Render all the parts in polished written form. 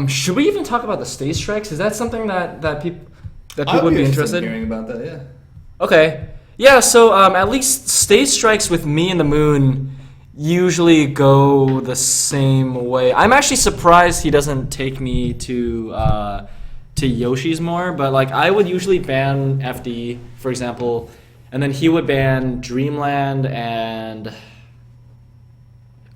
Should we even talk about the stage strikes? Is that something that people would be interested in hearing about that? Yeah. Okay. Yeah. So at least stage strikes with me and the Moon usually go the same way. I'm actually surprised he doesn't take me to Yoshi's more, but like I would usually ban FD, for example, and then he would ban Dreamland and.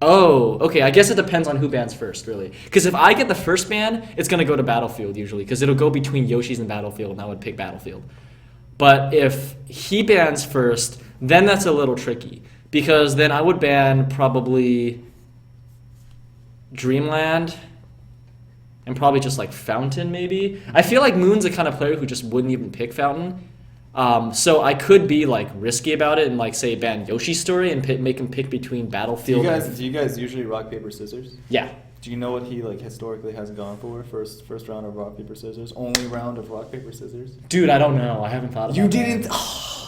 Oh, okay. I guess it depends on who bans first, really. Because if I get the first ban, it's going to go to Battlefield, usually. Because it'll go between Yoshi's and Battlefield, and I would pick Battlefield. But if he bans first, then that's a little tricky. Because then I would ban probably Dreamland and probably just like Fountain, maybe. I feel like Moon's the kind of player who just wouldn't even pick Fountain. So I could be like risky about it and like say ban Yoshi's story and make him pick between Battlefield. Do you guys usually rock paper scissors? Yeah. Do you know what he like historically has gone for? First round of rock paper scissors. Only round of rock paper scissors. Dude, I don't know. I haven't thought about. You didn't.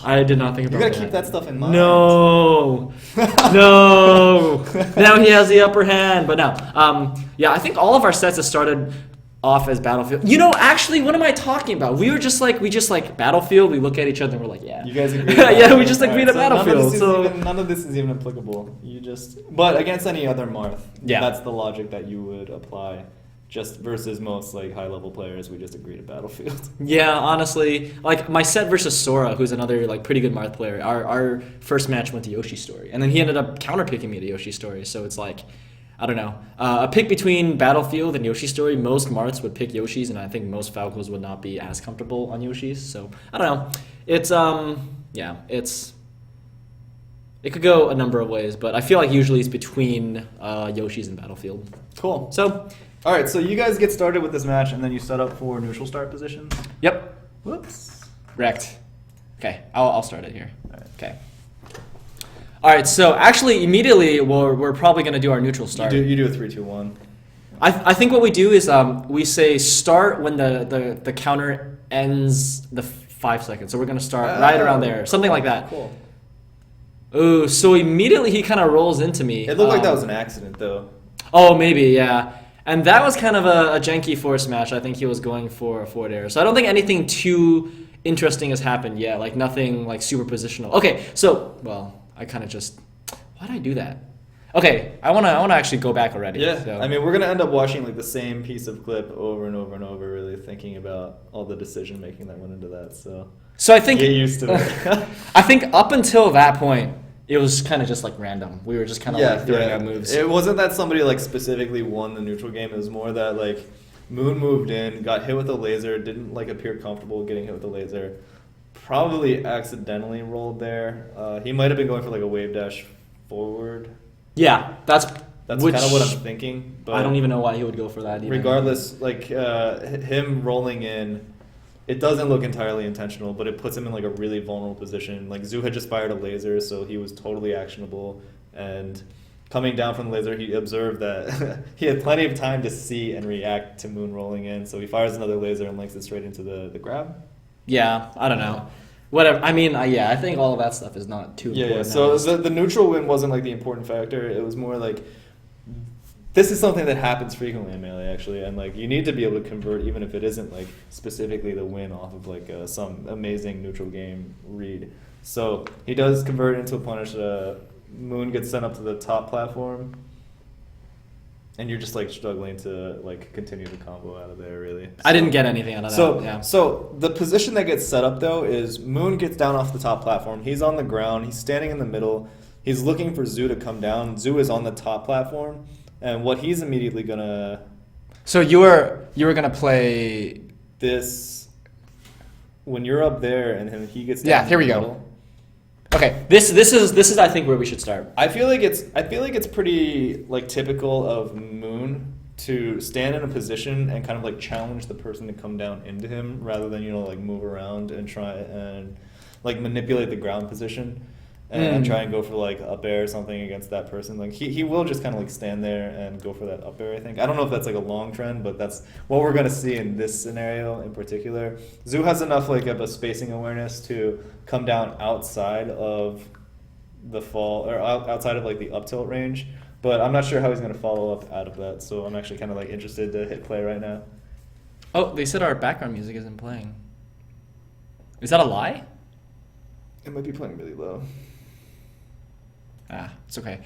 I did not think about that. You gotta keep that stuff in mind. No. No. Now he has the upper hand. But no. Yeah, I think all of our sets have started off as Battlefield. You know, actually, what am I talking about? We just like Battlefield. We look at each other and we're like, yeah. You guys agree? Yeah, we just agreed to Battlefield. None of this is even applicable. But against any other Marth, yeah, that's the logic that you would apply. Just versus most like high level players, we just agree to Battlefield. Yeah, honestly, like my set versus Sora, who's another like pretty good Marth player. Our first match went to Yoshi's story, and then he ended up counterpicking me to Yoshi's story. So it's like, I don't know. A pick between Battlefield and Yoshi's story, most Marths would pick Yoshi's, and I think most Falcos would not be as comfortable on Yoshi's. So, I don't know. It's, it could go a number of ways, but I feel like usually it's between Yoshi's and Battlefield. Cool. So, all right, so you guys get started with this match, and then you set up for neutral start positions? Yep. Whoops. Wrecked. Okay, I'll start it here. All right. Okay. All right, so actually, immediately, we're probably going to do our neutral start. You do a 3-2-1. I think what we do is we say start when the counter ends the 5 seconds. So we're going to start right around there, something like that. Cool. Ooh, so immediately he kind of rolls into me. It looked like that was an accident, though. Oh, maybe, yeah. And that was kind of a janky force match. I think he was going for a forward air. So I don't think anything too interesting has happened yet, like nothing like super positional. Okay, so, well... I kind of just, why did I do that? Okay, I wanna actually go back already. Yeah, so. I mean, we're gonna end up watching like the same piece of clip over and over and over, really thinking about all the decision making that went into that. So I think get used to it. I think up until that point, it was kind of just like random. We were just kind of like throwing out moves. It wasn't that somebody like specifically won the neutral game. It was more that like Moon moved in, got hit with a laser, didn't like appear comfortable getting hit with a laser. Probably accidentally rolled there. He might have been going for like a wave dash forward. Yeah, that's kind of what I'm thinking. But I don't even know why he would go for that either. Regardless, like him rolling in, it doesn't look entirely intentional, but it puts him in like a really vulnerable position. Like Zoo had just fired a laser, so he was totally actionable. And coming down from the laser, he observed that he had plenty of time to see and react to Moon rolling in. So he fires another laser and links it straight into the grab. Yeah, I don't know. Whatever. I mean, I think all of that stuff is not too important. Yeah. So the neutral win wasn't like the important factor. It was more like this is something that happens frequently in Melee, actually, and like you need to be able to convert even if it isn't like specifically the win off of like some amazing neutral game read. So he does convert into a punish. Moon gets sent up to the top platform. And you're just like struggling to like continue the combo out of there, really. So, I didn't get anything out of that. Yeah. So the position that gets set up though is Moon gets down off the top platform. He's on the ground. He's standing in the middle. He's looking for Zoo to come down. Zoo is on the top platform, and what he's immediately gonna. So you were gonna play this when you're up there, and he gets down. Yeah. Here we go. Okay, this is I think where we should start. I feel like it's pretty like typical of Moon to stand in a position and kind of like challenge the person to come down into him rather than like move around and try and like manipulate the ground position and try and go for like up air or something against that person. Like he will just kind of like stand there and go for that up air, I think. I don't know if that's like a long trend, but that's what we're going to see in this scenario in particular. Zoo has enough like of a spacing awareness to come down outside of the fall or outside of like the up tilt range, But I'm not sure how he's going to follow up out of that, so I'm actually kind of like interested to hit play right now. Oh, they said our background music isn't playing. Is that a lie? It might be playing really low. It's okay.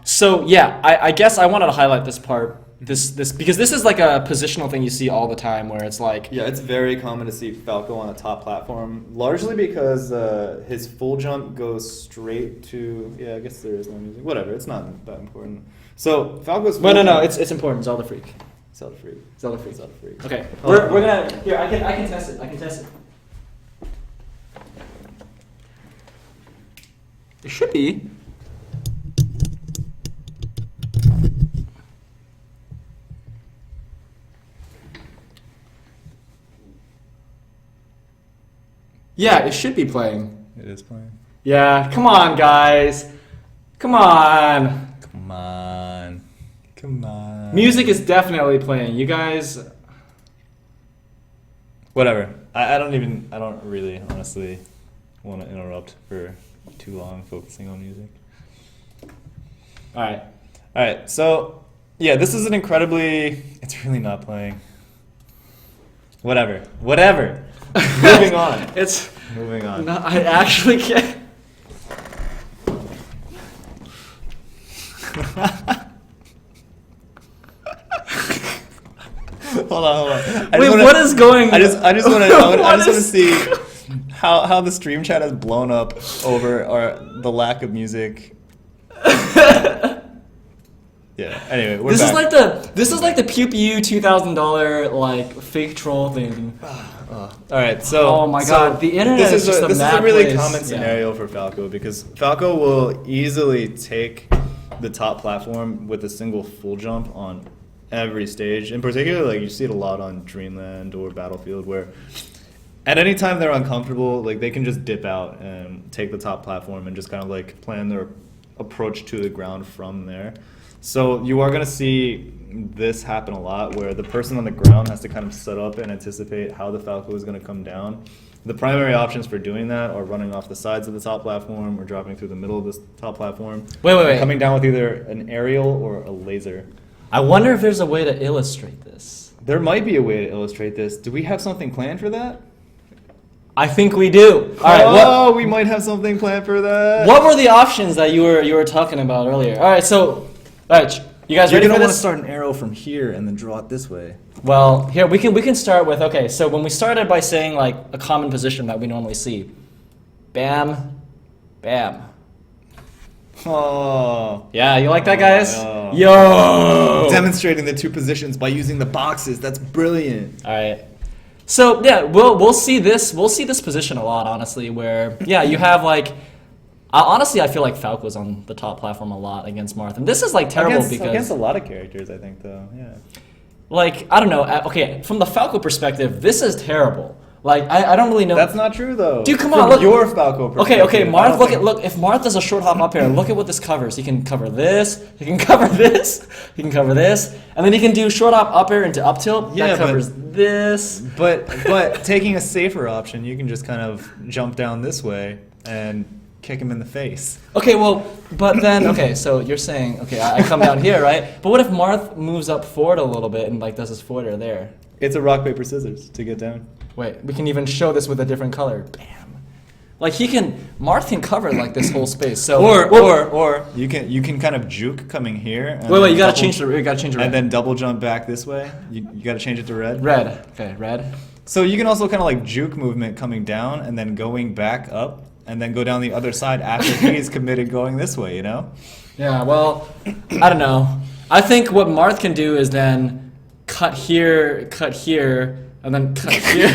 So yeah, I guess I wanted to highlight this part. This because this is like a positional thing you see all the time where it's like Yeah, it's very common to see Falco on a top platform, largely because his full jump goes straight to I guess there is no music. Whatever, it's not that important. So Falco's full no, jump- it's important. Zelda freak. Zelda freak. Zelda freak. Zelda freak. Okay, we're gonna here. I can test it. I can test it. It should be. Yeah, it should be playing. It is playing. Yeah, come on, guys. Come on. Come on. Come on. Music is definitely playing. You guys. Whatever. I don't really honestly want to interrupt for too long focusing on music. All Alright, so yeah, this is it's really not playing. Whatever. Moving on. Moving on. No, I actually can't. Hold on. Wait, what is going? I just want to is- see how the stream chat has blown up over the lack of music. Yeah. Anyway, we're This back. is like the Pew Pew $2,000 like fake troll thing. All right, so Oh my God, the internet this is just a this mad is a really place. common Yeah. scenario for Falco because Falco will easily take the top platform with a single full jump on every stage. In particular, like you see it a lot on Dreamland or Battlefield, where at any time they're uncomfortable, like they can just dip out and take the top platform and just kind of like plan their approach to the ground from there. So you are going to see this happen a lot where the person on the ground has to kind of set up and anticipate how the Falco is going to come down. The primary options for doing that are running off the sides of the top platform or dropping through the middle of this top platform. Wait. Coming down with either an aerial or a laser. I wonder if there's a way to illustrate this. There might be a way to illustrate this. Do we have something planned for that? I think we do. All right. We might have something planned for that. What were the options that you were talking about earlier? All right. So, all right. You guys You're ready gonna for want to this? start an arrow from here and then draw it this way. Well, here we can start with okay. So when we started by saying like a common position that we normally see, bam, bam. Oh. Yeah, you like that, guys? Oh. Yo. Demonstrating the two positions by using the boxes. That's brilliant. All right. So yeah, we'll see this position a lot, honestly. Where you have like, honestly, I feel like Falco's on the top platform a lot against Marth, and this is like terrible because against a lot of characters, I think though. Yeah. like I don't know. Okay, from the Falco perspective, this is terrible. Like I don't really know. That's not true though. Dude, come From on, look. your Falco perspective. Okay, I Marth, don't think- look. If Marth does a short hop up here, look at what this covers. He can cover this. He can cover this. He can cover this, and then he can do short hop up air into up tilt. Yeah, that but- covers this. But taking a safer option, you can just kind of jump down this way and kick him in the face. Okay, well, but then so you're saying I come down here, right? But what if Marth moves up forward a little bit and like does his forward air there? It's a rock paper scissors to get down. Wait, we can even show this with a different color. Bam. Like Marth can cover like this whole space. So Or you can kind of juke coming here. And wait, you gotta double- change the red. and then double jump back this way. You gotta change it to red. Red. Okay, red. So you can also kind of like juke movement coming down and then going back up and then go down the other side after he's committed going this way, you know? Yeah, well, I don't know. I think what Marth can do is then cut here, and then cut here.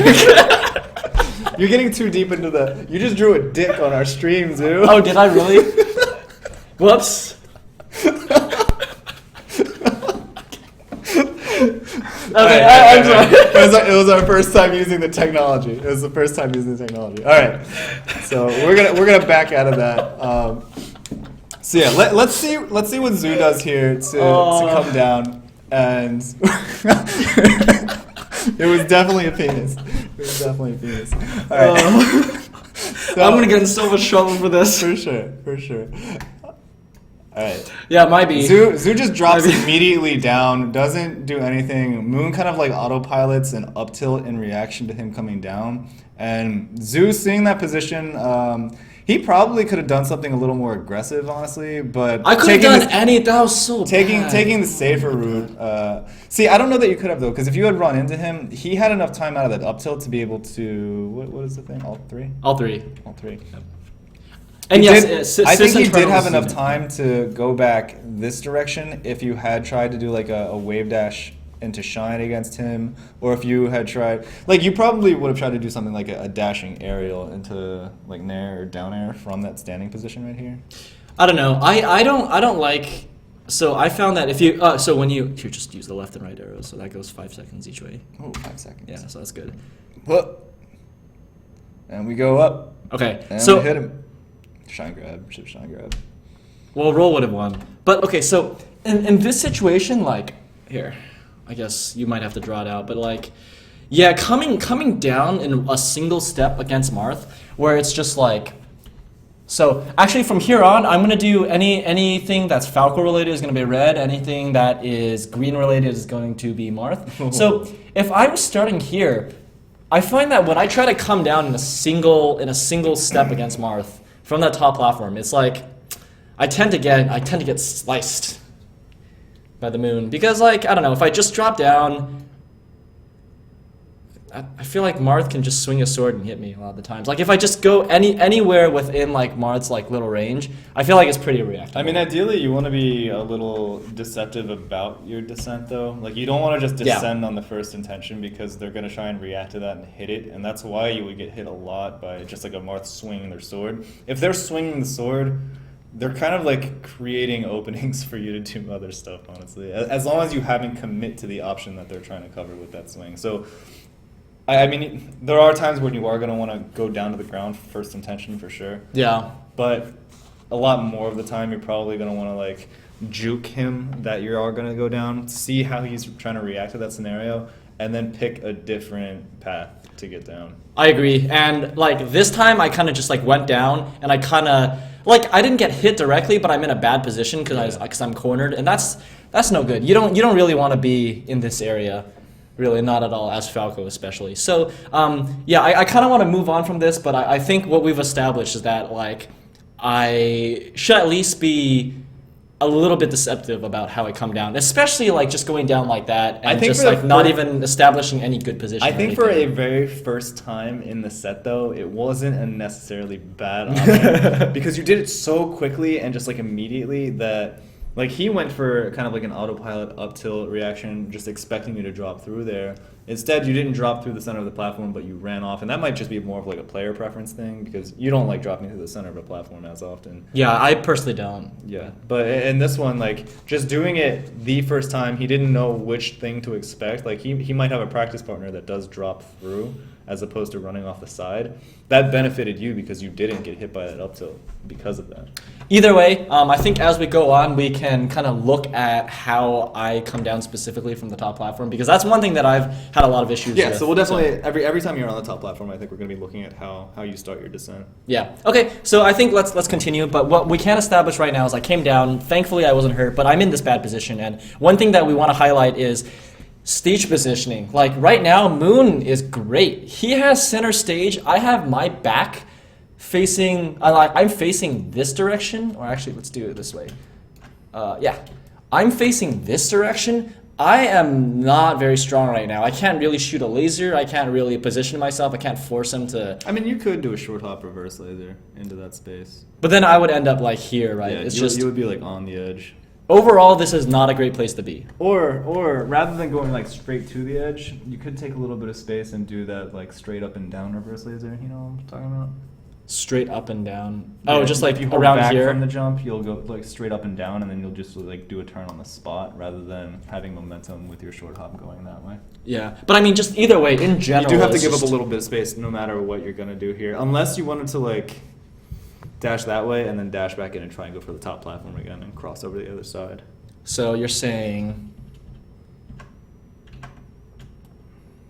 You're getting too deep into the... You just drew a dick on our stream, Zoo. Oh, did I really? Whoops. Okay, I'm sorry. It was our first time using the technology. It was the first time using the technology. All right, so we're gonna back out of that. So yeah, let's see what Zoo does here to come down, and it was definitely a penis. All right. So, I'm gonna get in so much trouble for this. for sure. All Alright. Yeah, might be. Zoo just drops Might be. immediately down, doesn't do anything. Moon kind of like autopilots an up tilt in reaction to him coming down. And Zoo seeing that position, he probably could have done something a little more aggressive, honestly. But I could have done any. That was so bad. taking the safer route. See, I don't know that you could have though, because if you had run into him, he had enough time out of that up tilt to be able to what is the thing? All three. All three. Yep. And I think he did internal have enough movement. time to go back this direction if you had tried to do like a wave dash into shine against him, or if you had tried, like you probably would have tried to do something like a dashing aerial into like nair or down air from that standing position right here. I don't know. I don't like. So I found that if you so when you here, just use the left and right arrows, so that goes 5 seconds each way. Oh, 5 seconds. Yeah, so that's good. Whoop. And we go up. Okay, And so we hit him. Shine grab, ship shine grab. well, roll would have won. But okay, so in this situation, like here, I guess you might have to draw it out, but like, yeah, coming down in a single step against Marth, where it's just like. So actually, from here on, I'm gonna do anything that's Falco related is gonna be red. Anything that is green related is going to be Marth. So if I'm starting here, I find that when I try to come down in a single step against Marth from that top platform, it's like I tend to get sliced by the moon because, like, I don't know, if I just drop down. I feel like Marth can just swing a sword and hit me a lot of the times. Like if I just go anywhere within like Marth's like little range, I feel like it's pretty reactive. I mean, ideally, you want to be a little deceptive about your descent, though. Like, you don't want to just descend on the first intention because they're going to try and react to that and hit it, and that's why you would get hit a lot by just like a Marth swinging their sword. If they're swinging the sword, they're kind of like creating openings for you to do other stuff, honestly, as long as you haven't commit to the option that they're trying to cover with that swing. So, I mean, there are times when you are going to want to go down to the ground first intention for sure. Yeah. But a lot more of the time, you're probably going to want to like juke him that you are going to go down, see how he's trying to react to that scenario, and then pick a different path to get down. I agree. And like this time, I kind of just like went down, and I kind of like I didn't get hit directly, but I'm in a bad position because I'm cornered, and that's no good. You don't really want to be in this area. Really, not at all, as Falco especially. So, yeah, I kind of want to move on from this, but I think what we've established is that, like, I should at least be a little bit deceptive about how I come down, especially, like, just going down like that and just, like, not even establishing any good position. I think for a very first time in the set, though, it wasn't a necessarily bad option because you did it so quickly and just, like, immediately that... Like, he went for kind of like an autopilot up tilt reaction, just expecting you to drop through there. Instead, you didn't drop through the center of the platform, but you ran off. And that might just be more of like a player preference thing, because you don't like dropping through the center of a platform as often. Yeah, I personally don't. Yeah, but in this one, like, just doing it the first time, he didn't know which thing to expect. Like, he might have a practice partner that does drop through, as opposed to running off the side. That benefited you because you didn't get hit by that up tilt because of that. Either way, I think as we go on, we can kind of look at how I come down specifically from the top platform, because that's one thing that I've had a lot of issues with. Yeah, so we'll definitely, every time you're on the top platform, I think we're going to be looking at how you start your descent. Yeah. Okay, so I think let's continue, but what we can establish right now is I came down. Thankfully, I wasn't hurt, but I'm in this bad position, and one thing that we want to highlight is stage positioning. Like right now, Moon is great. He has center stage. I have my back facing, I'm facing this direction, or actually let's do it this way. Yeah, I'm facing this direction. I am not very strong right now. I can't really shoot a laser. I can't really position myself. I can't force him to. I mean, you could do a short hop reverse laser into that space. But then I would end up like here, right? Yeah, it's you would be like on the edge. Overall, this is not a great place to be. Or rather than going like straight to the edge, you could take a little bit of space and do that like straight up and down reverse laser. You know what I'm talking about? Straight up and down. Yeah, Oh, just like if you hold around back here. from the jump, you'll go like straight up and down, and then you'll just like do a turn on the spot rather than having momentum with your short hop going that way. Yeah, but I mean, just either way, in general, You do have to it's give up just- a little bit of space no matter what you're gonna do here, unless you wanted to like dash that way and then dash back in and try and go for the top platform again and cross over the other side. So you're saying,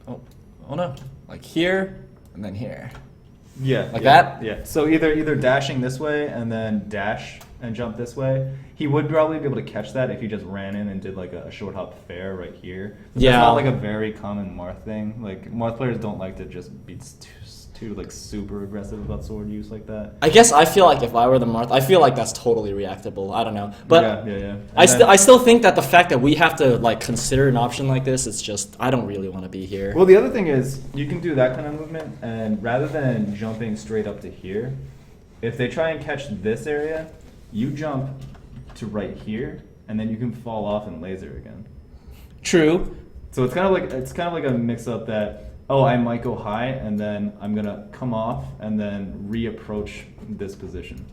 oh no, like here and then here. Yeah. Like yeah, that? Yeah. So either dashing this way and then dash and jump this way. He would probably be able to catch that if he just ran in and did like a short hop fair right here. But Yeah. That's not like a very common Marth thing. Like Marth players don't like to just be too like super aggressive about sword use like that. I guess I feel like if I were the Marth, I feel like that's totally reactable. I don't know, but Yeah. I still think that the fact that we have to like consider an option like this, it's just I don't really want to be here. Well, the other thing is you can do that kind of movement, and rather than jumping straight up to here, if they try and catch this area, you jump to right here, and then you can fall off and laser again. True. So it's kind of like a mix up that, oh, I might go high and then I'm gonna come off and then reapproach this position.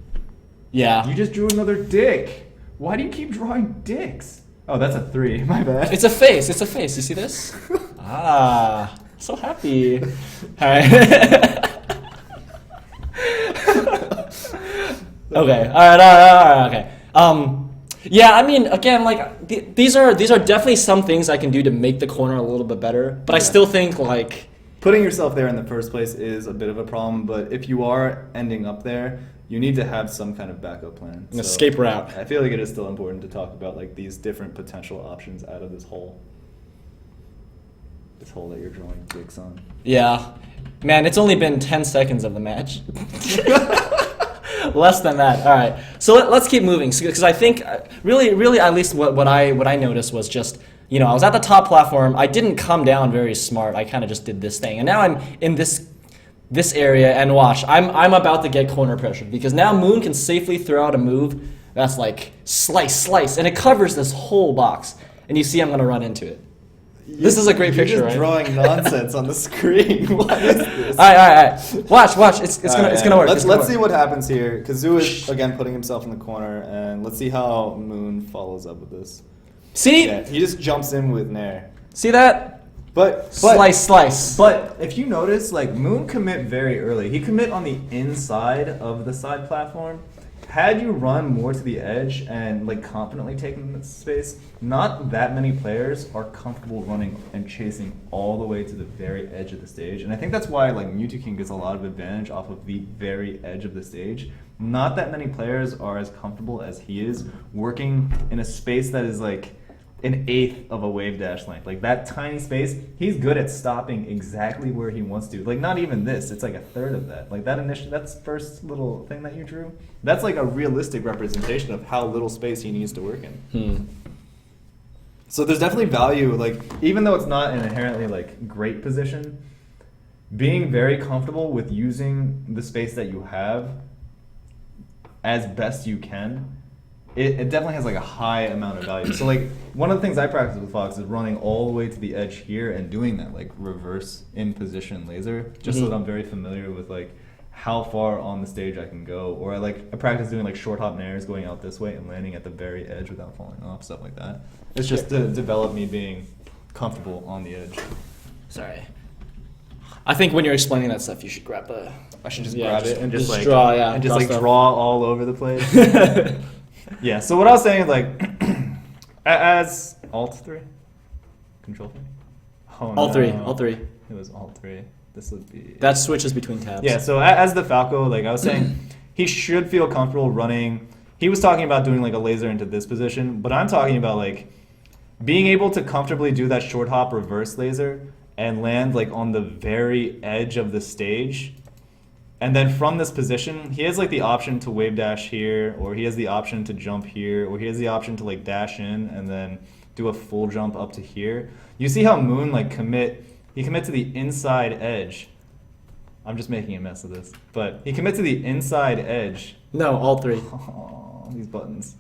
Yeah. You just drew another dick. Why do you keep drawing dicks? Oh, that's a 3. My bad. It's a face. It's a face. You see this? So happy. All right. Okay. All right. Okay. Yeah. I mean, again, like these are definitely some things I can do to make the corner a little bit better. But I still think like putting yourself there in the first place is a bit of a problem. But if you are ending up there, you need to have some kind of backup plan. An escape route. I feel like it is still important to talk about like these different potential options out of this hole. This hole that you're drawing dicks on. Yeah. Man, it's only been 10 seconds of the match. Less than that. All right. So let's keep moving. Because I think really at least what I noticed was just, you know, I was at the top platform. I didn't come down very smart. I kind of just did this thing. And now I'm in this area, and watch. I'm about to get corner pressure because now Moon can safely throw out a move that's like slice, and it covers this whole box. And you see I'm going to run into it. This is a great picture, right? You're just drawing nonsense on the screen. What is this? All right. Watch. It's gonna work. Let's see what happens here. Kazoo is again putting himself in the corner, and let's see how Moon follows up with this. See? Yeah, he just jumps in with Nair. See that? But Slice. But if you notice, like Moon commit very early. He commit on the inside of the side platform. Had you run more to the edge and like confidently taken the space, not that many players are comfortable running and chasing all the way to the very edge of the stage. And I think that's why like Mewtwo King gets a lot of advantage off of the very edge of the stage. Not that many players are as comfortable as he is working in a space that is like an eighth of a wave dash length. Like that tiny space, he's good at stopping exactly where he wants to. Like not even this, it's like a third of that. Like that's first little thing that you drew. That's like a realistic representation of how little space he needs to work in. So there's definitely value, like even though it's not an inherently like great position, being very comfortable with using the space that you have as best you can, it definitely has like a high amount of value. So like one of the things I practice with Fox is running all the way to the edge here and doing that like reverse in position laser, just so that I'm very familiar with like how far on the stage I can go. Or I practice doing like short hop nairs going out this way and landing at the very edge without falling off, stuff like that. It's just to develop me being comfortable on the edge. Sorry. I think when you're explaining that stuff, you should grab the. I should just grab it and just like draw, and just like stuff. draw all over the place. Yeah, so what I was saying is like, as Alt 3? Control 3? Oh, Alt 3. It was Alt 3. This would be... That switches between tabs. Yeah, so as the Falco, like I was saying, he should feel comfortable running. He was talking about doing like a laser into this position, but I'm talking about like being able to comfortably do that short hop reverse laser and land like on the very edge of the stage. And then from this position, he has like the option to wave dash here, or he has the option to jump here, or he has the option to like dash in and then do a full jump up to here. You see how Moon like he commit to the inside edge. I'm just making a mess of this, but he commit to the inside edge. No, Alt 3. Oh, these buttons.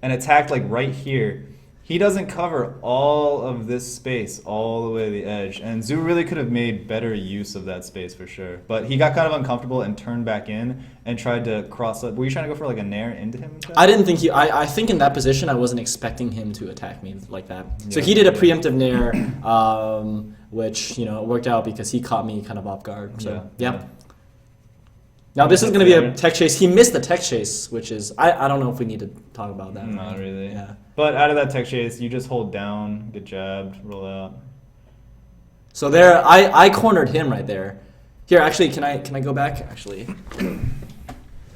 And attacked like right here. He doesn't cover all of this space all the way to the edge, and Zoo really could have made better use of that space for sure. But he got kind of uncomfortable and turned back in and tried to cross up. Were you trying to go for like a nair into him? I didn't think I think in that position I wasn't expecting him to attack me like that. So he did a preemptive nair, which worked out because he caught me kind of off guard. So yeah. Now this is going to be a tech chase. He missed the tech chase, which is I don't know if we need to talk about that. Not really. Yeah. But out of that tech chase, you just hold down, get jabbed, roll out. So there, I cornered him right there. Here, actually, can I go back? Actually,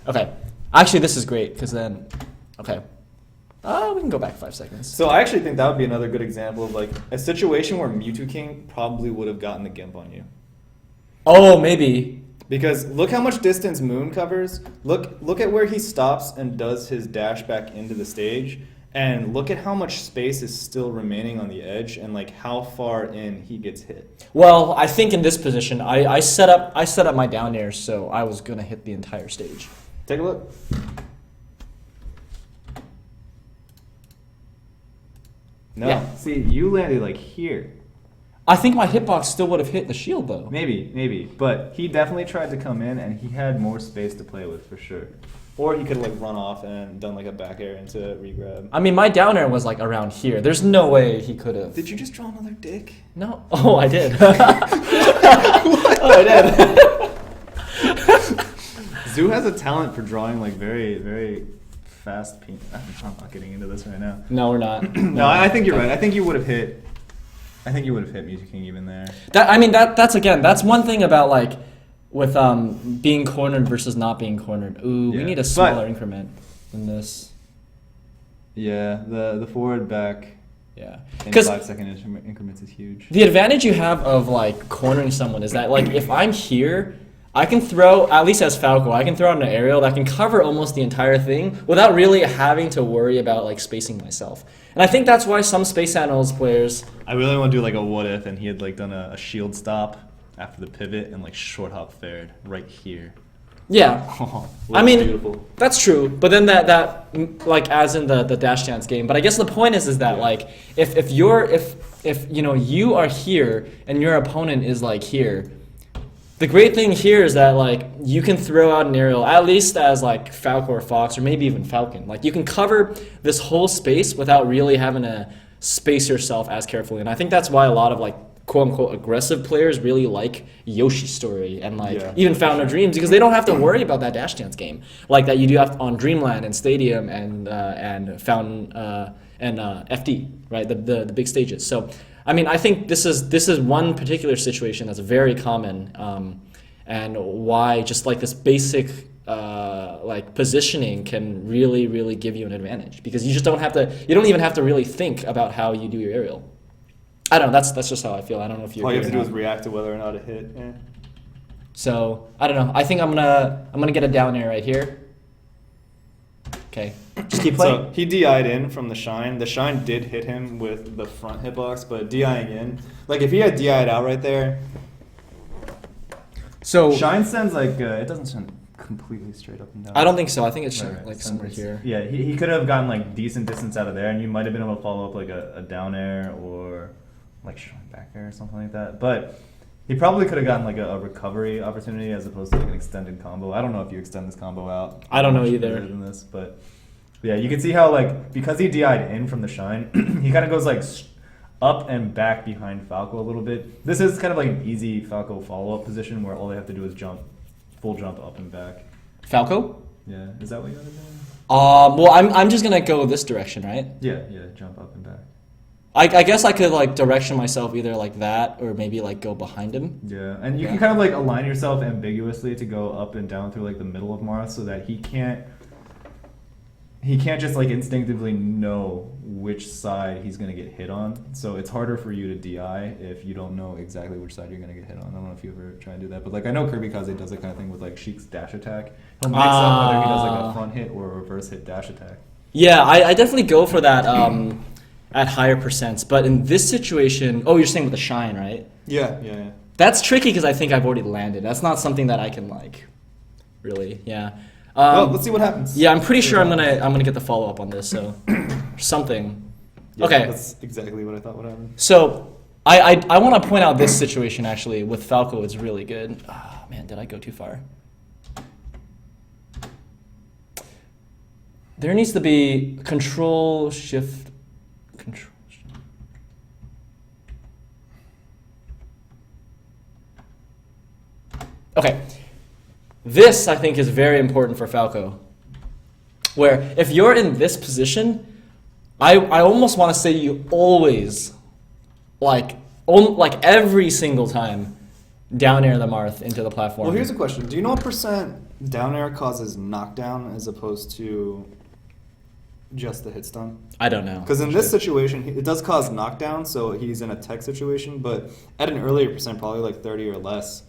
okay. Actually, this is great because then, okay. We can go back 5 seconds. So I actually think that would be another good example of like a situation where Mewtwo King probably would have gotten the Gimp on you. Oh, maybe. Because look how much distance Moon covers. Look at where he stops and does his dash back into the stage. And look at how much space is still remaining on the edge and like how far in he gets hit. Well, I think in this position, I set up my down air, so I was gonna hit the entire stage. Take a look. No, Yeah. see, you landed like here. I think my hitbox still would have hit the shield though. Maybe, but he definitely tried to come in and he had more space to play with for sure. Or he could have like run off and done like a back air into regrab. I mean, my down air was like around here. There's no way he could have. Did you just draw another dick? No. Oh, I did. Oh, I did. Zoo has a talent for drawing like very, very fast pink. I'm not getting into this right now. No, we're not. No, I think you're right. I think you would have hit Mewtwo King even there. That's one thing about like with being cornered versus not being cornered. Ooh, we Yeah. need a smaller increment than this. Yeah, the forward back Yeah. in Because 5-second increments is huge. the advantage you have of like cornering someone is that like if I'm here, I can throw, at least as Falco, I can throw out an aerial that can cover almost the entire thing without really having to worry about like spacing myself. And I think that's why some Space Annals players... I really want to do like a what if, and he had like done a shield stop after the pivot and like short hop fared right here. Yeah. Oh, I mean, beautiful. that's true. But then that like as in the dash dance game. But I guess the point is that like if you know you are here and your opponent is like here, the great thing here is that like you can throw out an aerial at least as like Falco or Fox or maybe even Falcon. Like you can cover this whole space without really having to space yourself as carefully. And I think that's why a lot of like quote unquote aggressive players really like Yoshi's story and like even Fountain of Dreams because they don't have to worry about that dash dance game like that you do have on Dreamland and Stadium and Fountain and FD, right? The big stages. So I mean, I think this is one particular situation that's very common, and why just like this basic like positioning can really give you an advantage because you don't even have to really think about how you do your aerial. I don't know. That's just how I feel. I don't know if you. All you have to do is react to whether or not it hit. Yeah. So I don't know. I think I'm gonna get a down air right here. Okay, just keep playing. So he DI'd in from the Shine. The Shine did hit him with the front hitbox, but DI'ing in, like if he had DI'd out right there. So Shine sends like it doesn't send completely straight up and down. I don't think so. I think it's Right. like somewhere here. Yeah, he could have gotten like decent distance out of there, and you might have been able to follow up like a down air or like Shine back air or something like that. But he probably could have gotten like a recovery opportunity as opposed to like an extended combo. I don't know if you extend this combo out. I don't know much either. further than this, but yeah, you can see how like because he DI'd in from the Shine, he kind of goes like up and back behind Falco a little bit. This is kind of like an easy Falco follow-up position where all they have to do is full jump up and back. Falco? Yeah, is that what you want to do? Well, I'm just gonna go this direction, right? Yeah, jump up and back. I guess I could like direction myself either like that or maybe like go behind him. Yeah, and you can kind of like align yourself ambiguously to go up and down through like the middle of Mara so that he can't just like instinctively know which side he's gonna get hit on. So it's harder for you to DI if you don't know exactly which side you're gonna get hit on. I don't know if you ever try and do that, but like I know Kirby Kaze does that kind of thing with like Sheik's dash attack. He'll mix up whether he does like a front hit or a reverse hit dash attack. Yeah, I definitely go for that at higher percents. But in this situation, oh, you're saying with the Shine, right? Yeah. That's tricky because I think I've already landed. That's not something that I can like really, yeah. Well, let's see what happens. Yeah, I'm pretty sure I'm gonna get the follow up on this. So something. Yeah, Okay. That's exactly what I thought would happen. So I want to point out this situation actually with Falco. It's really good. Ah, man, did I go too far? There needs to be control shift. Okay. This, I think, is very important for Falco. Where if you're in this position, I almost want to say you always, like every single time, down air the Marth into the platform. Well, here's a question. Do you know what percent down air causes knockdown as opposed to just the hit stun? I don't know. Because in this situation, it does cause knockdown, so he's in a tech situation, but at an earlier percent, probably like 30 or less,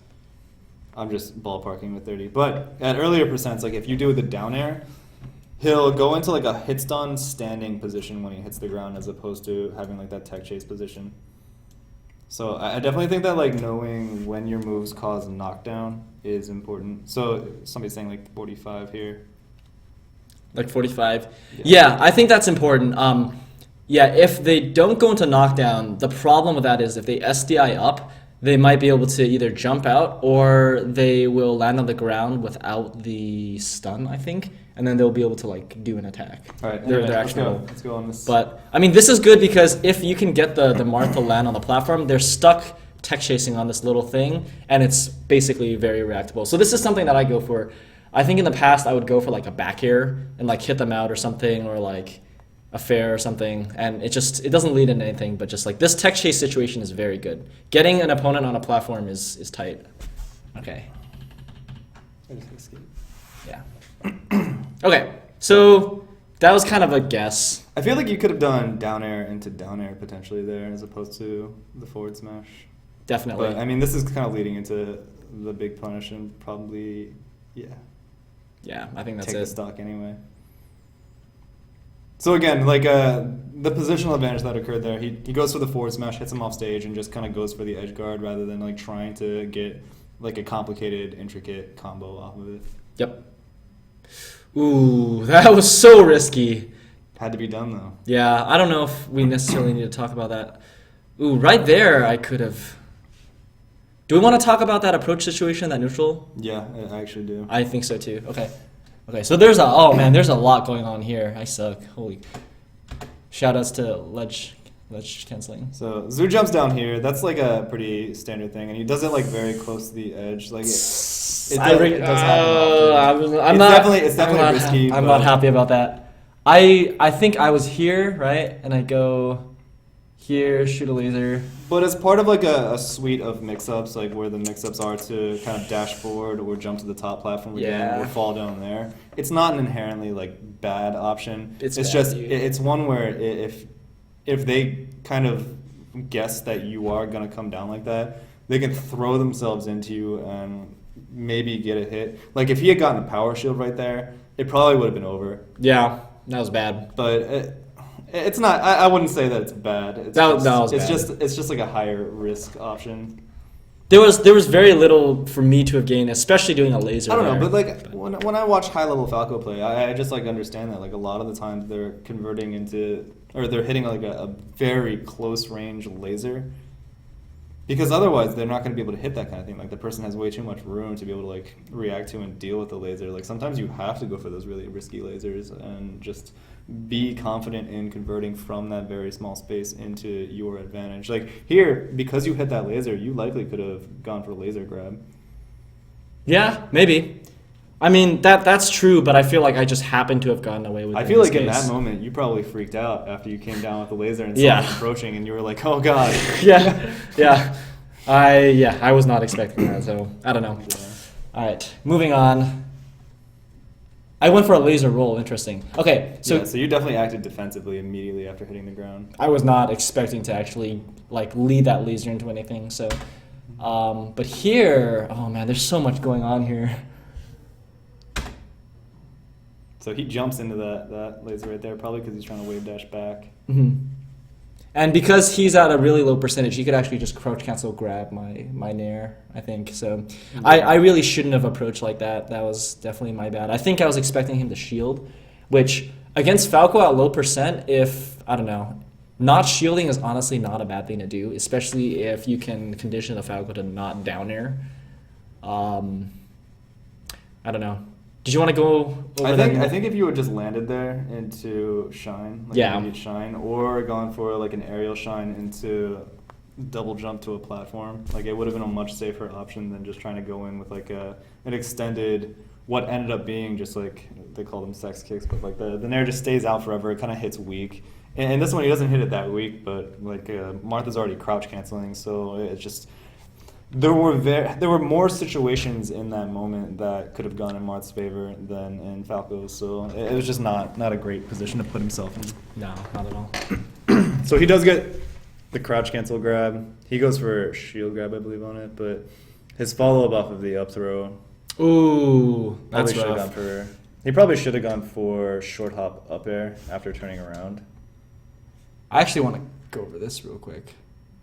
I'm just ballparking with 30, but at earlier percents, like if you do the down air, he'll go into like a hit stun standing position when he hits the ground as opposed to having like that tech chase position. So I definitely think that like knowing when your moves cause knockdown is important. So somebody's saying like 45 here. Like 45. Yeah, I think that's important. Yeah, if they don't go into knockdown, the problem with that is if they SDI up, they might be able to either jump out or they will land on the ground without the stun, I think, and then they'll be able to like do an attack. All right, They're let's actually go. Let's go on this. But I mean, this is good because if you can get the Marth to land on the platform, they're stuck tech chasing on this little thing, and it's basically very reactable. So this is something that I go for. I think in the past I would go for like a back air and like hit them out or something, or like a fair or something, and it doesn't lead into anything, but just like this tech chase situation is very good. Getting an opponent on a platform is tight. Okay. Yeah. Okay, so that was kind of a guess. I feel like you could have done down air into down air potentially there as opposed to the forward smash. Definitely. But I mean, this is kind of leading into the big punish and probably, yeah. Yeah, I think that's take it. the stock anyway. So again, like the positional advantage that occurred there, he goes for the forward smash, hits him off stage, and just kind of goes for the edge guard rather than like trying to get like a complicated, intricate combo off of it. Yep. Ooh, that was so risky. Had to be done though. Yeah, I don't know if we necessarily need to talk about that. Ooh, right there I could have... Do we want to talk about that approach situation, that neutral? Yeah, I actually do. I think so too. Okay. Okay, so there's there's a lot going on here. I suck. Holy. Shoutouts to ledge canceling. So Zoo jumps down here. That's like a pretty standard thing, and he does it like very close to the edge. Like it does happen often. It's definitely risky. I'm not happy about that. I think I was here, right? And I go here, shoot a laser. But as part of like a suite of mix-ups, like where the mix-ups are to kind of dash forward or jump to the top platform again or fall down there, it's not an inherently like bad option. It's just it's one where if they kind of guess that you are gonna come down like that, they can throw themselves into you and maybe get a hit. Like if he had gotten a power shield right there, it probably would have been over. Yeah, that was bad. But it's not. I wouldn't say that it's bad. It's just like a higher risk option. There was very little for me to have gained, especially doing a laser. I don't know, but like when I watch high level Falco play, I just like understand that like a lot of the times they're converting into or they're hitting like a very close range laser. Because otherwise, they're not going to be able to hit that kind of thing. Like, the person has way too much room to be able to, like, react to and deal with the laser. Like, sometimes you have to go for those really risky lasers and just be confident in converting from that very small space into your advantage. Like, here, because you hit that laser, you likely could have gone for a laser grab. Yeah, maybe. I mean, that's true, but I feel like I just happened to have gotten away with it. I feel like in that moment, you probably freaked out after you came down with the laser and someone was approaching, and you were like, oh, God. Yeah. I was not expecting that, so I don't know. Yeah. All right, moving on. I went for a laser roll. Interesting. Okay, so you definitely acted defensively immediately after hitting the ground. I was not expecting to actually like lead that laser into anything. So, but here, oh man, there's so much going on here. So he jumps into that laser right there, probably because he's trying to wave dash back. Mm-hmm. And because he's at a really low percentage, he could actually just crouch cancel grab my nair, I think. So I really shouldn't have approached like that. That was definitely my bad. I think I was expecting him to shield, which against Falco at low percent, I don't know, not shielding is honestly not a bad thing to do, especially if you can condition the Falco to not down air. I don't know. Did you want to go over that? I think if you had just landed there into shine, like immediate shine, or gone for like an aerial shine into double jump to a platform, like it would have been a much safer option than just trying to go in with like an extended, what ended up being just like, they call them sex kicks, but like the nair just stays out forever, it kind of hits weak. And this one, he doesn't hit it that weak, but like Martha's already crouch canceling, so it's just... there were more situations in that moment that could have gone in Marth's favor than in Falco's, so it was just not a great position to put himself in. No, not at all. So he does get the crouch cancel grab. He goes for shield grab, I believe, on it, but his follow-up off of the up throw. Ooh, that's rough. He probably should have gone for short hop up air after turning around. I actually want to go over this real quick.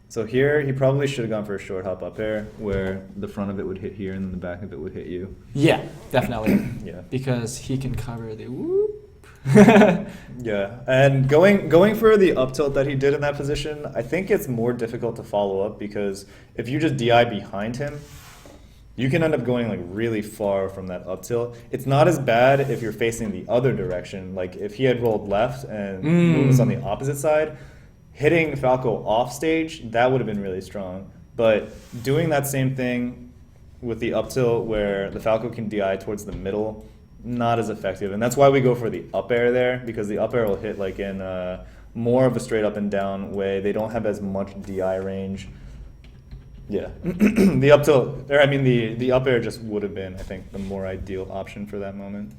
So here, he probably should have gone for a short hop up air, where the front of it would hit here and then the back of it would hit you. Yeah, definitely. Yeah. Because he can cover the whoop. Yeah, and going for the up tilt that he did in that position, I think it's more difficult to follow up because if you just DI behind him, you can end up going like really far from that up tilt. It's not as bad if you're facing the other direction. Like if he had rolled left and moves on the opposite side, hitting Falco off stage, that would have been really strong. But doing that same thing with the up tilt where the Falco can DI towards the middle, not as effective. And that's why we go for the up air there, because the up air will hit like in more of a straight up and down way. They don't have as much DI range. Yeah, the up tilt, or I mean the up air just would have been, I think, the more ideal option for that moment.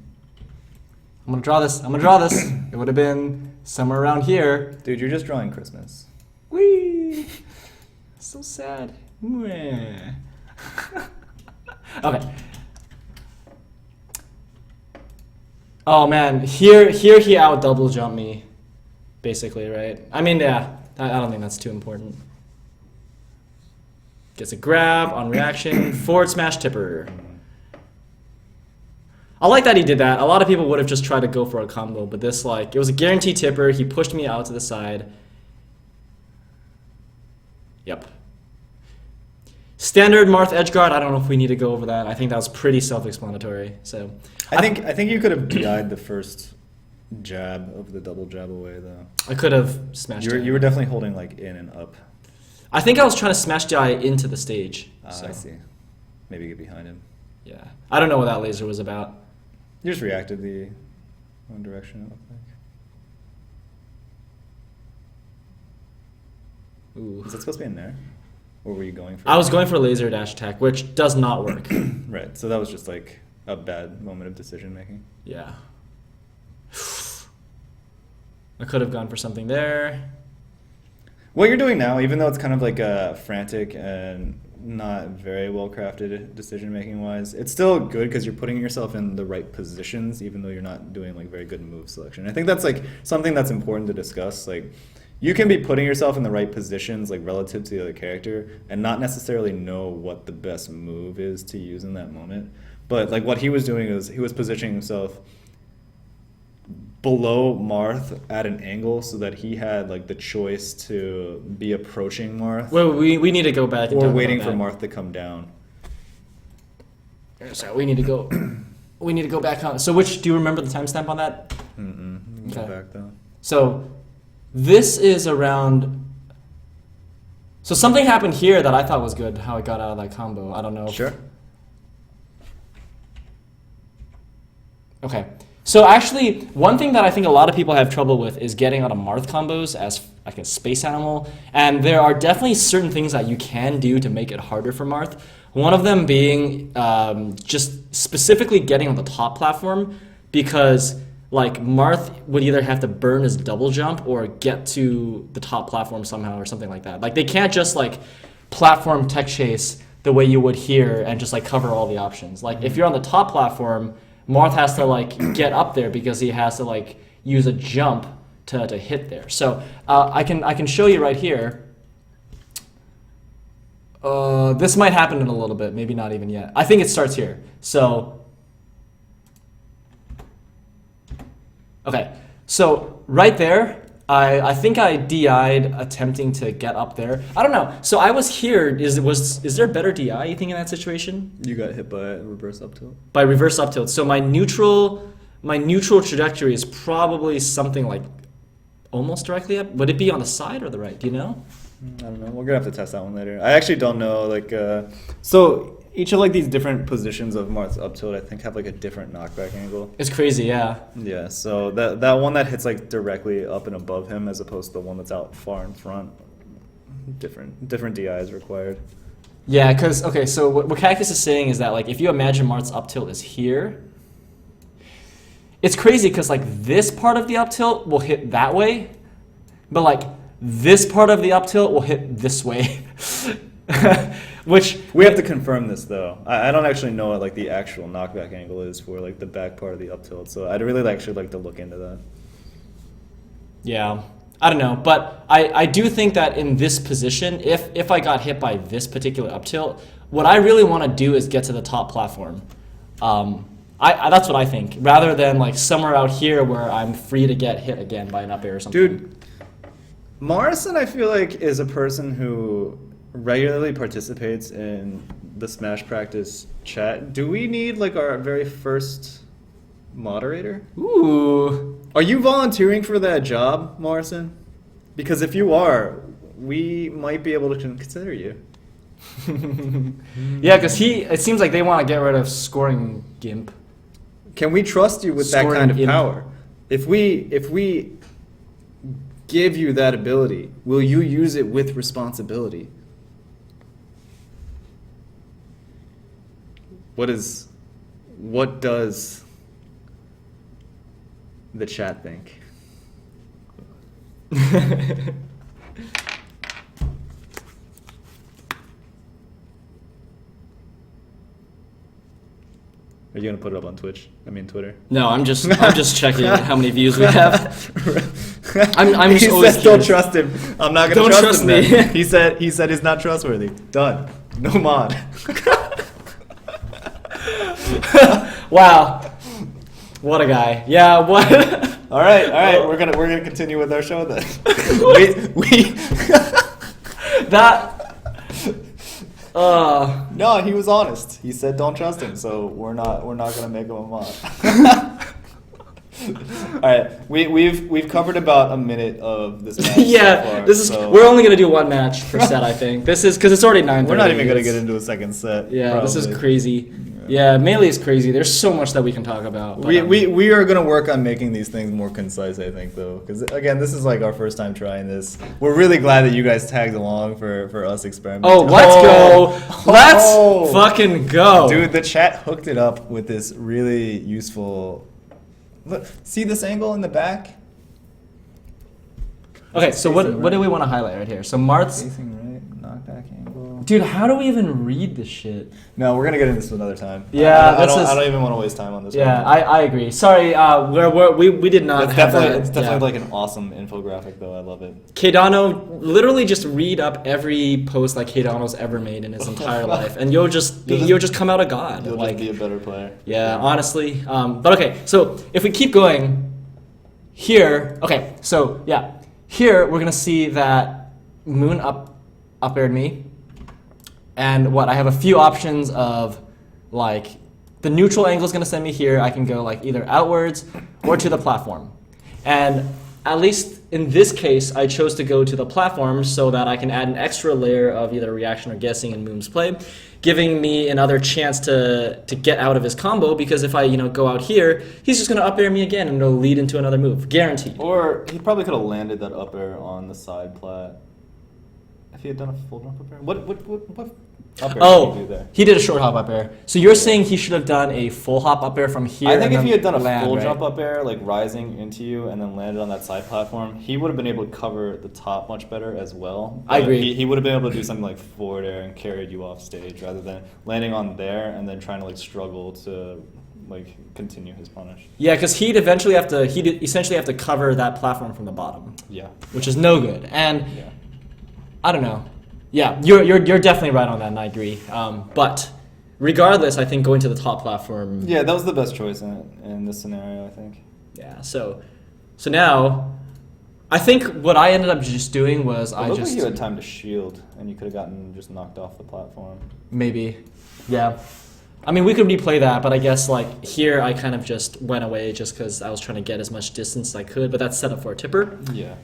I'm gonna draw this. It would have been somewhere around here. Dude, you're just drawing Christmas. Whee! So sad. Meh. Okay. Oh man, here he out double jumped me, basically, right? I mean, yeah, I don't think that's too important. Gets a grab on reaction, forward smash tipper. I like that he did that. A lot of people would have just tried to go for a combo, but this, like, it was a guaranteed tipper. He pushed me out to the side. Yep. Standard Marth edge guard, I don't know if we need to go over that. I think that was pretty self-explanatory. So I think you could have DI'd the first jab of the double jab away, though. I could have smashed You were definitely holding like in and up. I think I was trying to smash DI into the stage. So. I see. Maybe get behind him. Yeah. I don't know what that laser was about. You just reacted the one direction, it looked like. Ooh. Is that supposed to be in there? Or were you going for I was going for a laser dash attack, which does not work. Right, so that was just like a bad moment of decision making. Yeah. I could have gone for something there. What you're doing now, even though it's kind of like a frantic and not very well crafted decision making wise, it's still good because you're putting yourself in the right positions, even though you're not doing like very good move selection. I think that's like something that's important to discuss. Like, you can be putting yourself in the right positions, like relative to the other character, and not necessarily know what the best move is to use in that moment. But like what he was doing is he was positioning himself below Marth at an angle so that he had like the choice to be approaching Marth. Well, we need to go back and or talk waiting about for that. Marth to come down. So we need to go. We need to go back on. So which do you remember the timestamp on that? Go Okay. back though. So this is around. So something happened here that I thought was good. How I got out of that combo. I don't know. Sure. Okay. So actually, one thing that I think a lot of people have trouble with is getting out of Marth combos as like a space animal. And there are definitely certain things that you can do to make it harder for Marth. One of them being just specifically getting on the top platform, because like Marth would either have to burn his double jump or get to the top platform somehow or something like that. Like they can't just like platform tech chase the way you would here and just like cover all the options. Like if you're on the top platform, Marth has to like get up there because he has to like use a jump to hit there. So I can show you right here. This might happen in a little bit, maybe not even yet. I think it starts here. So, okay. So right there, I think I DI'd attempting to get up there. I don't know. So I was here. Is there a better DI, you think, in that situation? You got hit by a reverse up tilt. By reverse up tilt. So my neutral trajectory is probably something like almost directly up. Would it be on the side or the right? Do you know? I don't know. We're gonna have to test that one later. I actually don't know. Like, so each of like these different positions of Marth's up tilt, I think, have like a different knockback angle. It's crazy, yeah. Yeah. So that one that hits like directly up and above him, as opposed to the one that's out far in front, different DI is required. Yeah, because, okay, so what Cactus is saying is that, like, if you imagine Mart's up tilt is here, it's crazy because, like, this part of the up tilt will hit that way, but, like, this part of the up tilt will hit this way. Which we have to confirm this, though. I don't actually know what, like, the actual knockback angle is for, like, the back part of the up tilt, so I'd really actually like to look into that. Yeah. I don't know, but I do think that in this position, if I got hit by this particular up tilt, what I really want to do is get to the top platform. That's what I think, rather than like somewhere out here where I'm free to get hit again by an up air or something. Dude, Morrison, I feel like, is a person who regularly participates in the SmashPractice chat. Do we need like our very first moderator? Ooh. Are you volunteering for that job, Morrison? Because if you are, we might be able to consider you. Yeah, because it seems like they want to get rid of scoring Gimp. Can we trust you with that Scoring kind of imp. power? If we give you that ability, will you use it with responsibility? What does the chat think? Are you gonna put it up on Twitch? I mean Twitter. No, I'm just checking how many views we have. I'm He just always said, "Don't curious. trust him." I'm not gonna Don't trust him. trust me. Then. He said he's not trustworthy. Done. No mod. Wow, what a guy. Yeah, what? All right. We're gonna continue with our show then. we That. No, he was honest. He said don't trust him, so we're not gonna make him a mod. All right, we've covered about a minute of this match. Yeah, so far, this is. so We're only gonna do one match per set, I think. This is because it's already 9:30. we're not even gonna get into a second set. Yeah, this is probably. crazy. Yeah, Melee is crazy. There's so much that we can talk about. But, We are gonna work on making these things more concise, I think, though, because again, this is like our first time trying this. We're really glad that you guys tagged along for us experimenting. Oh, let's go! Let's fucking go, Dude, the chat hooked it up with this really useful. Look, see this angle in the back? Okay, so Facing what do we right. want to highlight right here? So Mart's. Facing right, knockback angle. Dude, how do we even read this shit? No, we're gonna get into this another time. Yeah, I this is- don't even want to waste time on this. Yeah, one. I agree. Sorry, we did not. It's have definitely that, yeah. like an awesome infographic though. I love it. Keidano, literally just read up every post that Keidano's ever made in his entire life, and you'll just come out a god. You'll Like, just be a better player. yeah, honestly. But okay, so if we keep going here, okay, so yeah, here we're gonna see that Moon up aired me, and what I have a few options of, like, the neutral angle is gonna send me here. I can go like either outwards or to the platform, and at least in this case, I chose to go to the platform so that I can add an extra layer of either reaction or guessing in Moon's play, giving me another chance to get out of his combo, because if I go out here, he's just going to up air me again and it'll lead into another move, guaranteed. Or he probably could have landed that up air on the side plat. If he had done a full jump up air, what up air did he do there? He did a short hop up air. So you're saying he should have done a full hop up air from here? I think and if then he had done a land, full right? jump up air, like rising into you and then landed on that side platform, he would have been able to cover the top much better as well. I agree. He would have been able to do something like forward air and carried you off stage rather than landing on there and then trying to like struggle to like continue his punish. Yeah, because he'd essentially have to cover that platform from the bottom, Yeah. which is no good. And Yeah. I don't know. Yeah, you're definitely right on that, and I agree. But regardless, I think going to the top platform. Yeah, that was the best choice in this scenario, I think. Yeah. So now, I think what I ended up just doing was It looked like you had time to shield, and you could have gotten just knocked off the platform. maybe, yeah. I mean, we could replay that, but I guess like here I kind of just went away just because I was trying to get as much distance as I could. But that's set up for a tipper. Yeah.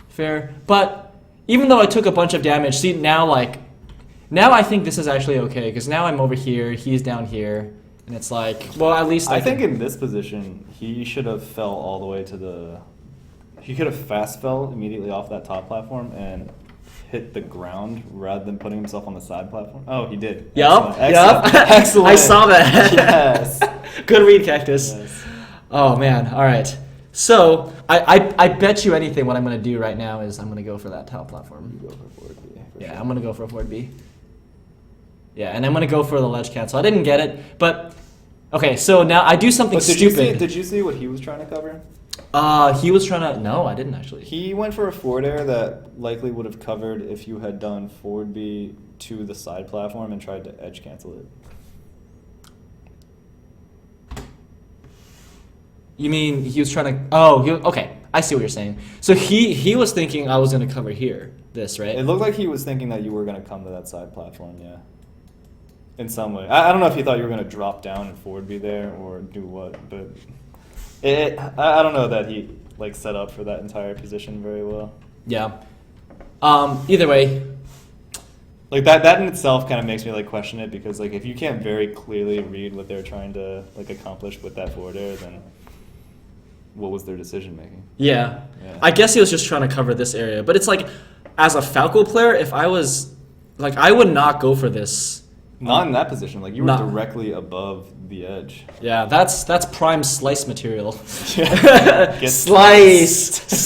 Fair. But even though I took a bunch of damage, see now I think this is actually okay, because now I'm over here, he's down here, and it's like, well, at least I think in this position, he should have fell all the way to the... He could have fast fell immediately off that top platform and hit the ground rather than putting himself on the side platform. Oh, he did. Yup. Excellent. I saw that. Yes. Good read, Cactus. Yes. Oh man. All right. So I bet you anything. What I'm gonna do right now is I'm gonna go for that top platform. You go for forward B. Yeah, Sure. I'm gonna go for a forward B. Yeah, and I'm gonna go for the ledge cancel. I didn't get it, but okay. So now I do something But stupid. Did you see what he was trying to cover? He was trying to. No, I didn't actually. He went for a forward air that likely would have covered if you had done forward B to the side platform and tried to edge cancel it. You mean he was trying to? Oh, okay. I see what you're saying. So he was thinking I was gonna cover here. This right? It looked like he was thinking that you were going to come to that side platform, yeah. In some way. I don't know if he thought you were going to drop down and forward be there or do what, but I don't know that he like set up for that entire position very well. Yeah. Either way. Like that in itself kind of makes me like question it, because like if you can't very clearly read what they're trying to like accomplish with that forward air, then what was their decision making? Yeah. Yeah. I guess he was just trying to cover this area, but it's like, as a Falco player, if I was like, I would not go for this. Not in that position. Like you were Not- directly above the edge. Yeah, that's prime slice material. Get Slice.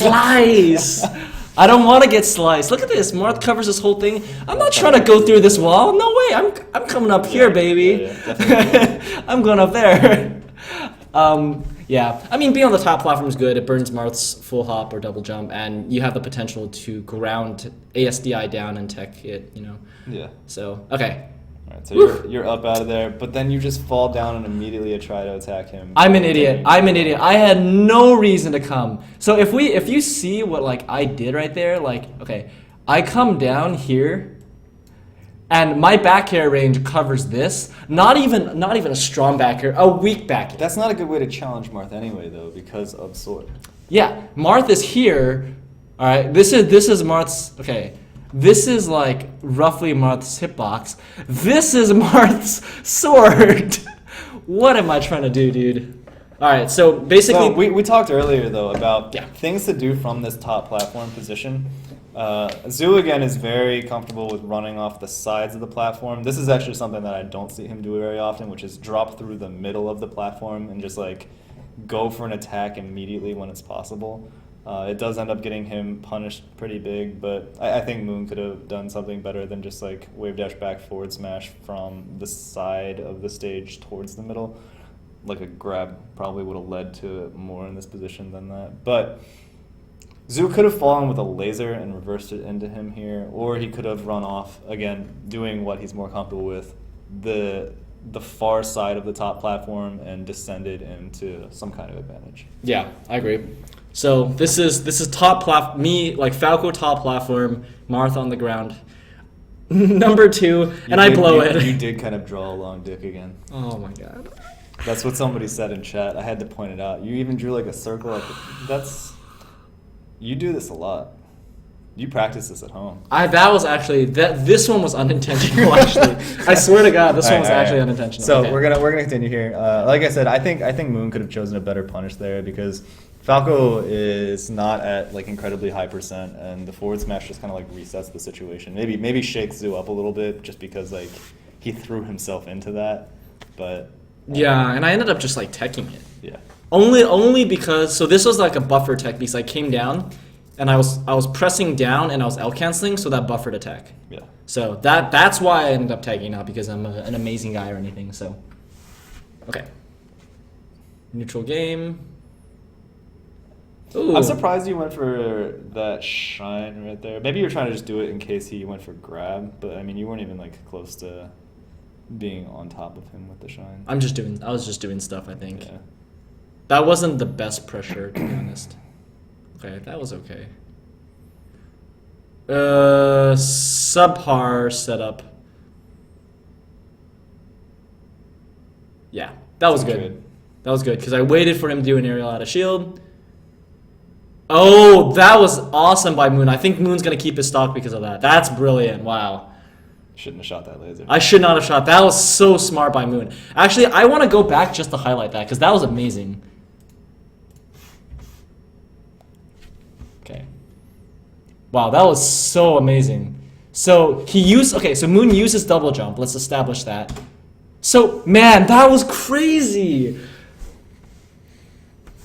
I don't want to get sliced. Look at this. Marth covers this whole thing. I'm not trying to go through this wall. No way. I'm coming up here, baby. Yeah, definitely. I'm going up there. Yeah, I mean, being on the top platform is good. It burns Marth's full hop or double jump, and you have the potential to ground ASDI down and tech it, you know. Yeah. So, okay. All right, so you're up out of there, but then you just fall down and immediately try to attack him. I'm an idiot. I had no reason to come. So if you see what like I did right there, like, okay, I come down here, and my back air range covers this. Not even a strong back air, a weak back air. That's not a good way to challenge Marth anyway, though, because of sword. Yeah, Marth is here. All right, this is Marth's. Okay, this is like roughly Marth's hitbox. This is Marth's sword. What am I trying to do, dude? All right, so basically, So we talked earlier though about Yeah. things to do from this top platform position. Zoo again is very comfortable with running off the sides of the platform. This is actually something that I don't see him do very often, which is drop through the middle of the platform and just like go for an attack immediately when it's possible. It does end up getting him punished pretty big, but I think Moon could have done something better than just like wave dash back forward smash from the side of the stage towards the middle. Like a grab probably would have led to more in this position than that. But Zoo could have fallen with a laser and reversed it into him here, or he could have run off, again, doing what he's more comfortable with, the far side of the top platform and descended into some kind of advantage. yeah, I agree. So this is top me like Falco top platform, Marth on the ground. Number 2, and I blow it. You did kind of draw a long dick again. Oh my god. That's what somebody said in chat. I had to point it out. You even drew like a circle. You do this a lot. You practice this at home. This one was unintentional actually. I swear to God, this one was actually unintentional. So Okay. we're gonna continue here. Like I said, I think Moon could have chosen a better punish there because Falco is not at like incredibly high percent, and the forward smash just kind of like resets the situation. Maybe shakes Zoo up a little bit just because like he threw himself into that, but Yeah, and I ended up just like teching it. yeah. Only because so this was like a buffer tech because I came down and I was pressing down and I was L canceling, so that buffered attack. Yeah. So that's why I ended up tagging, not because I'm an amazing guy or anything. So okay. Neutral game. Ooh. I'm surprised you went for that shine right there. Maybe you're trying to just do it in case he went for grab, but I mean you weren't even like close to being on top of him with the shine. I was just doing stuff, I think. Yeah. That wasn't the best pressure, to be honest. Okay, that was okay. Subpar setup. Yeah, that was good. That was good, because I waited for him to do an aerial out of shield. Oh, that was awesome by Moon. I think Moon's going to keep his stock because of that. That's brilliant. Wow. Shouldn't have shot that laser. I should not have shot. That was so smart by Moon. Actually, I want to go back just to highlight that, because that was amazing. Okay. Wow, that was so amazing. So he used, okay, so Moon uses double jump. Let's establish that. So, man, that was crazy.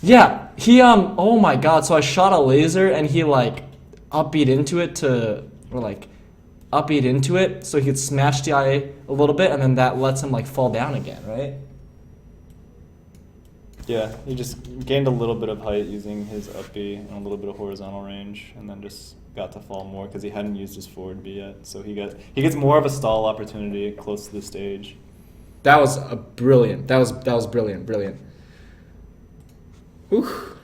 Yeah, he, oh my god, so I shot a laser and he, like, upbeat into it so he could smash the eye a little bit and then that lets him, like, fall down again, right? Yeah, he just gained a little bit of height using his up B and a little bit of horizontal range, and then just got to fall more because he hadn't used his forward B yet. So he gets more of a stall opportunity close to the stage. That was a brilliant. That was brilliant. Whew.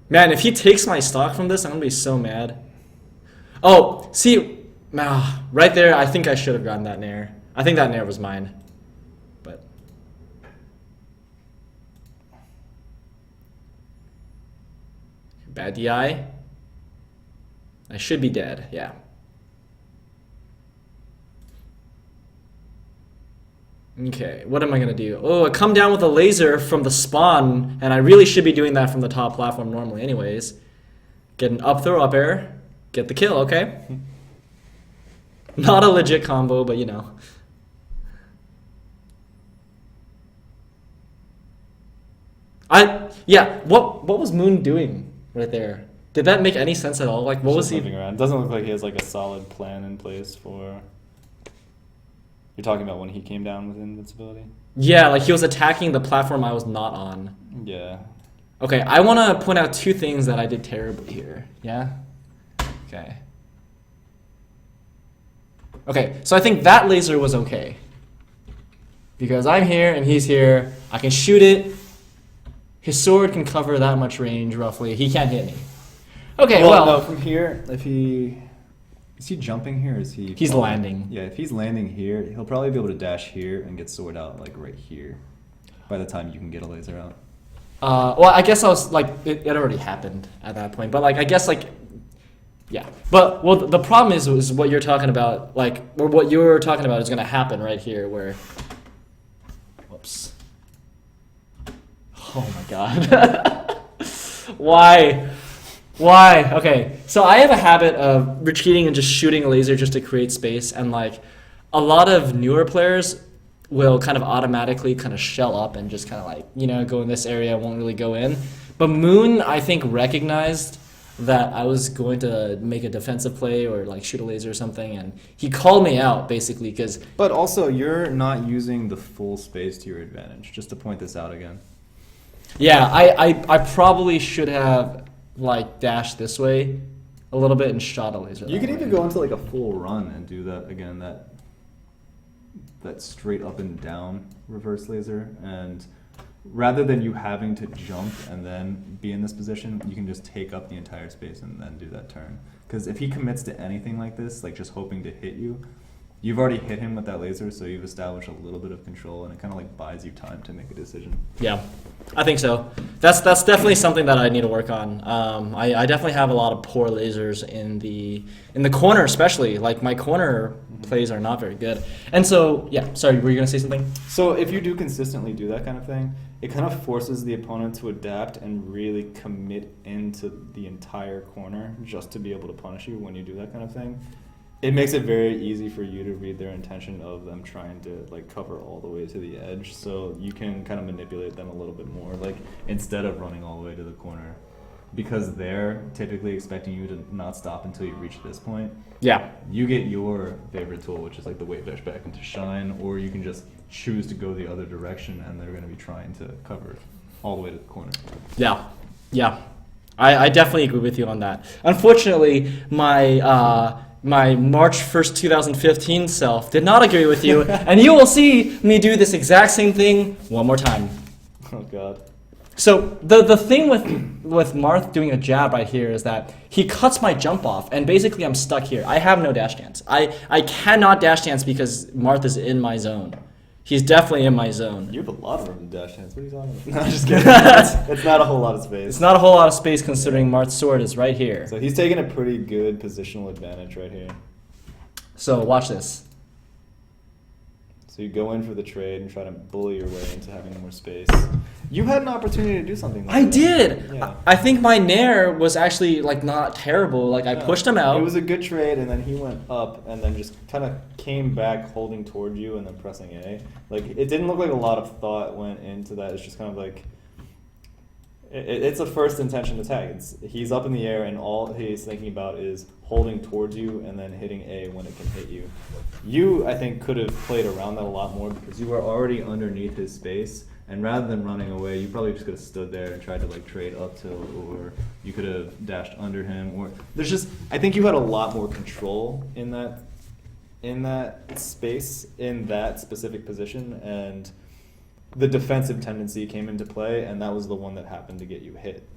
Man, if he takes my stock from this, I'm gonna be so mad. Oh, see, right there. I think I should have gotten that nair. I think that nair was mine. But bad DI. I should be dead. Yeah. Okay, what am I gonna do? Oh, I come down with a laser from the spawn, and I really should be doing that from the top platform normally anyways. Get an up throw, up air, get the kill, okay? Not a legit combo, but you know. Yeah, what was Moon doing right there? Did that make any sense at all? Like, what was he moving around? It doesn't look like he has like a solid plan in place for... You're talking about when he came down with invincibility? Yeah, like he was attacking the platform I was not on. Yeah. Okay, I want to point out two things that I did terribly here. Yeah? Okay. Okay, so I think that laser was okay. Because I'm here and he's here. I can shoot it. His sword can cover that much range, roughly. He can't hit me. Okay, well... No, from here, if he... Is he jumping here or is he... He's landing. Yeah, if he's landing here, he'll probably be able to dash here and get sword out, like, right here. By the time you can get a laser out. Well, I guess I was, like, it already happened at that point. But, like, I guess, like... Yeah. But, well, the problem is what you're talking about, like... Or what you were talking about is going to happen right here, where... Whoops. Oh, my God. Why? Why? Okay, so I have a habit of retreating and just shooting a laser just to create space, and like a lot of newer players will kind of automatically kind of shell up and just kind of like, you know, go in this area, won't really go in. But Moon, I think, recognized that I was going to make a defensive play or like shoot a laser or something, and he called me out basically because... But also, you're not using the full space to your advantage, just to point this out again. Yeah, I probably should have... like dash this way a little bit and shot a laser. You could even go into like a full run and do that again, that straight up and down reverse laser, and rather than you having to jump and then be in this position, you can just take up the entire space and then do that turn. Because if he commits to anything like this, like just hoping to hit you, you've already hit him with that laser, so you've established a little bit of control, and it kind of like buys you time to make a decision. Yeah, I think so. That's definitely something that I need to work on. I definitely have a lot of poor lasers in the corner, especially. Like my corner plays are not very good. And so, yeah, sorry, were you gonna say something? So if you do consistently do that kind of thing, it kind of forces the opponent to adapt and really commit into the entire corner just to be able to punish you when you do that kind of thing. It makes it very easy for you to read their intention of them trying to like cover all the way to the edge, so you can kind of manipulate them a little bit more, like instead of running all the way to the corner, because they're typically expecting you to not stop until you reach this point. Yeah. You get your favorite tool, which is like the wave dash back into shine, or you can just choose to go the other direction and they're going to be trying to cover all the way to the corner. Yeah. Yeah. I definitely agree with you on that. Unfortunately, my March 1st, 2015 self did not agree with you, and you will see me do this exact same thing one more time. Oh, God. So the thing with Marth doing a jab right here is that he cuts my jump off, and basically I'm stuck here. I have no dash dance. I cannot dash dance because Marth is in my zone. He's definitely in my zone. You have a lot of room to dash dance. What are you talking about? No, I'm just kidding. It's not a whole lot of space. It's not a whole lot of space considering Marth's sword is right here. So he's taking a pretty good positional advantage right here. So watch this. So you go in for the trade and try to bully your way into having more space. You had an opportunity to do something like I that. did. Yeah. I think my nair was actually like not terrible. Like I pushed him out. It was a good trade, and then he went up, and then just kind of came back, holding toward you, and then pressing A. Like it didn't look like a lot of thought went into that. It's just kind of like it's a first intention attack. He's up in the air, and all he's thinking about is holding towards you and then hitting A when it can hit you. You, I think, could have played around that a lot more because you were already underneath his space. And rather than running away, you probably just could have stood there and tried to like trade up tilt, or you could have dashed under him. Or there's just, I think you had a lot more control in that space, in that specific position, and the defensive tendency came into play, and that was the one that happened to get you hit.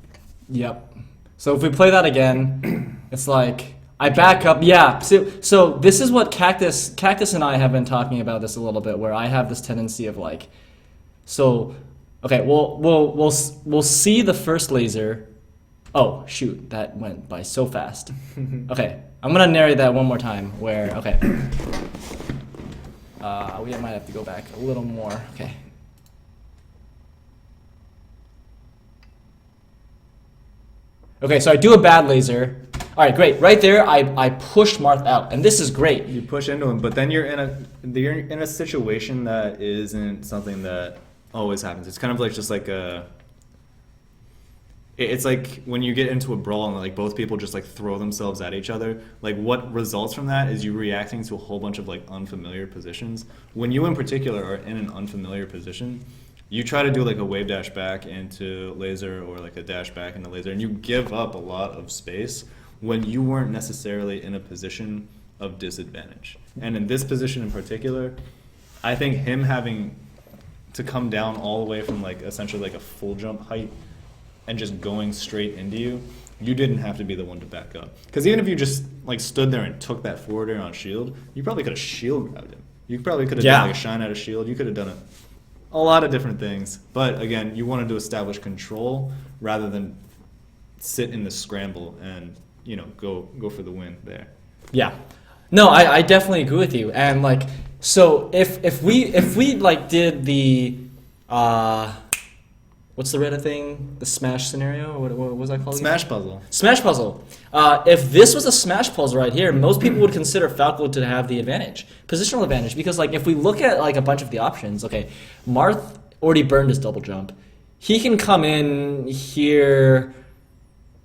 Yep. So if we play that again, it's like I back up. Yeah. So this is what Cactus and I have been talking about this a little bit, where I have this tendency of like. So, okay, we'll see the first laser. Oh, shoot, that went by so fast. Okay, I'm gonna narrate that one more time. Where okay, we might have to go back a little more. Okay. Okay, so I do a bad laser. All right, great. Right there, I pushed Marth out, and this is great. You push into him, but then you're in a situation that isn't something that always happens. It's kind of like just like it's like when you get into a brawl and like both people just like throw themselves at each other. Like what results from that is you reacting to a whole bunch of like unfamiliar positions. When you in particular are in an unfamiliar position, you try to do like a wave dash back into laser or like a dash back into laser, and you give up a lot of space when you weren't necessarily in a position of disadvantage. And in this position in particular, I think him having to come down all the way from like essentially like a full jump height and just going straight into you, you didn't have to be the one to back up. Because even if you just like stood there and took that forward air on shield, you probably could have shield grabbed him. You probably could have done like a shine out of shield. You could have done a lot of different things. But again, you wanted to establish control rather than sit in the scramble and go for the win there. Yeah. No, I definitely agree with you. And like, so if we like did the what's the Reddit thing? The Smash scenario? What was that called? Smash puzzle. Smash puzzle. If this was a Smash puzzle right here, most people would consider Falco to have the advantage, positional advantage, because like if we look at like a bunch of the options, okay, Marth already burned his double jump. He can come in here,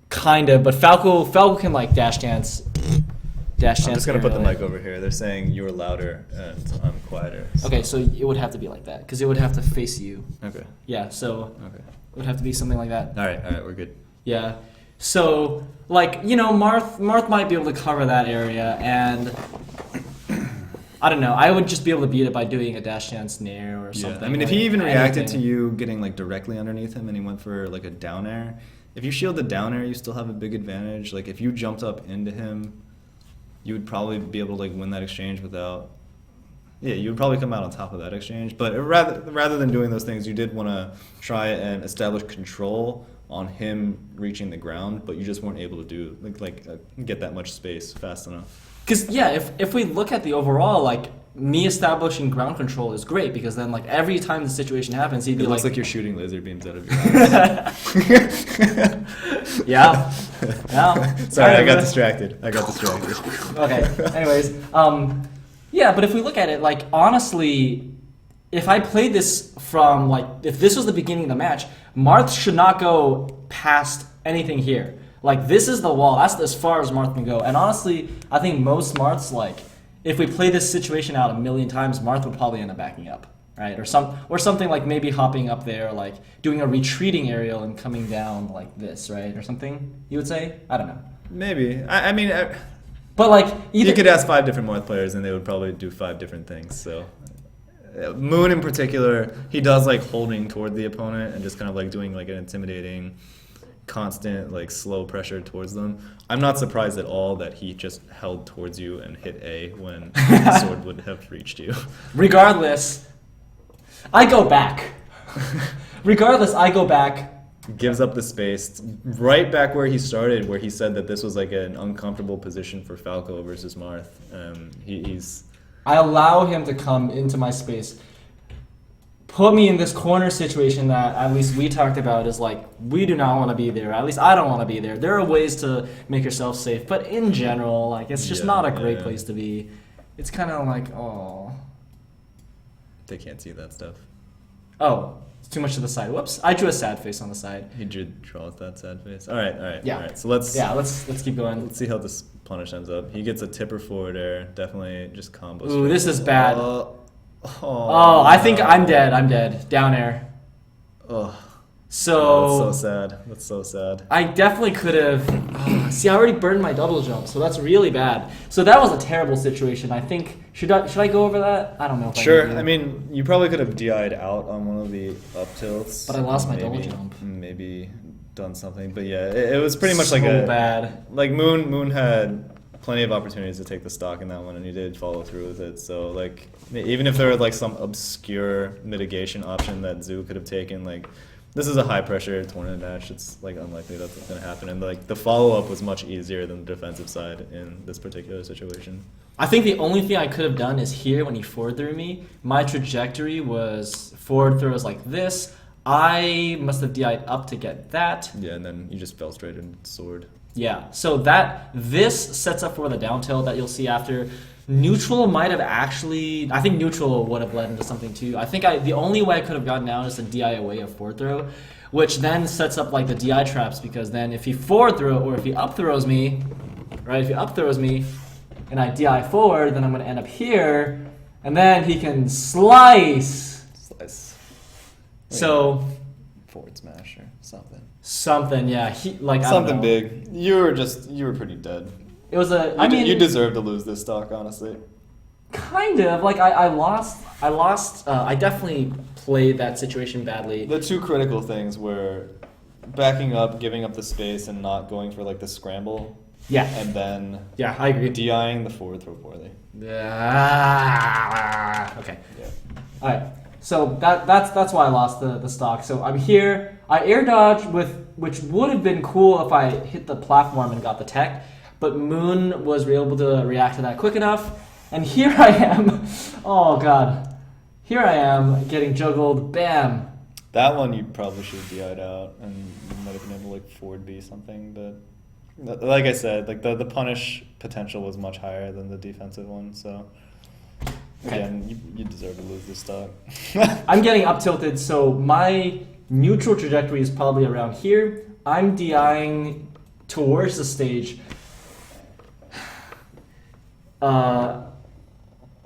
kind of, but Falco can like dash dance. I'm just going to put the mic over here. They're saying you're louder and I'm quieter. So. Okay, so it would have to be like that, because it would have to face you. Okay. Yeah, so okay. It would have to be something like that. All right, we're good. Yeah. So, like, Marth might be able to cover that area, and I don't know. I would just be able to beat it by doing a dash dance nair or something. I mean, if he even reacted to you getting like directly underneath him and he went for like a down air, if you shield the down air, you still have a big advantage. Like if you jumped up into him, you would probably be able to like win that exchange without. Yeah, you would probably come out on top of that exchange. But rather than doing those things, you did want to try and establish control on him reaching the ground, but you just weren't able to do get that much space fast enough. Because yeah, if we look at the overall, like me establishing ground control is great, because then like every time the situation happens, he'd be it looks like, like you're shooting laser beams out of your eyes. yeah. Sorry, I got distracted. Okay. Anyways, yeah, but if we look at it, like honestly, if I played this from like, if this was the beginning of the match, Marth should not go past anything here. Like this is the wall. That's as far as Marth can go. And honestly, I think most Marths, like if we play this situation out a million times, Marth would probably end up backing up, right? Or something like maybe hopping up there, like doing a retreating aerial and coming down like this, right? Or something. You would say? I don't know. Maybe. I mean. But like you could ask 5 different Marth players and they would probably do 5 different things. So Moon in particular, he does like holding toward the opponent and just kind of like doing like an intimidating, constant like slow pressure towards them. I'm not surprised at all that he just held towards you and hit A when the sword would have reached you. Regardless, I go back. Gives up the space right back where he started, where he said that this was like an uncomfortable position for Falco versus Marth. I allow him to come into my space, put me in this corner situation that at least we talked about is like, we do not want to be there. At least I don't want to be there. There are ways to make yourself safe, but in general, like, it's just not a great place to be. It's kind of like, oh. They can't see that stuff. Oh, it's too much to the side. Whoops. I drew a sad face on the side. He did draw with that sad face. All right. Yeah. All right. So let's keep going. Let's see how this punish ends up. He gets a tipper forward air. Definitely just combos. Ooh, this is bad. Oh, I think I'm dead. I'm dead. Down air. Oh. So that's so sad. That's so sad. I definitely could have. See, I already burned my double jump, so that's really bad. So that was a terrible situation. I think should I go over that? I don't know. If Sure. I mean, you probably could have DI'd out on one of the up tilts. But I lost my double jump. Maybe done something, but yeah, it was pretty much so like a bad. Like Moon had plenty of opportunities to take the stock in that one, and he did follow through with it. So like, even if there was like some obscure mitigation option that Zoo could have taken, like. This is a high pressure tournament match. It's like unlikely that's what's gonna happen, and like the follow up was much easier than the defensive side in this particular situation. I think the only thing I could have done is here when he forward threw me. My trajectory was forward throws like this. I must have DI'd up to get that. Yeah, and then you just fell straight and sword. Yeah. So this sets up for the down tilt that you'll see after. Neutral might have actually. I think neutral would have led into something too. I think the only way I could have gotten down is to DI away a forward throw, which then sets up like the DI traps, because then if he forward throw or if he up throws me, right? If he up throws me, and I DI forward, then I'm gonna end up here, and then he can slice. So. Forward smash or something. Something, yeah. Something big. You were pretty dead. It was you deserve to lose this stock, honestly. Kind of. Like, I lost. I definitely played that situation badly. The two critical things were backing up, giving up the space, and not going for, like, the scramble. Yeah. And then... Yeah, I agree. DIing the forward throw poorly. Yeah. Okay. Yeah. All right. So that's why I lost the stock. So I'm here. I air dodge which would have been cool if I hit the platform and got the tech. But Moon was able to react to that quick enough. And here I am. Oh, God. Here I am getting juggled. Bam. That one you probably should have DI'd out. And you might have been able to, like, forward B something. But like I said, like the punish potential was much higher than the defensive one. So, again, you deserve to lose this stock. I'm getting up tilted. So my neutral trajectory is probably around here. I'm DIing towards the stage.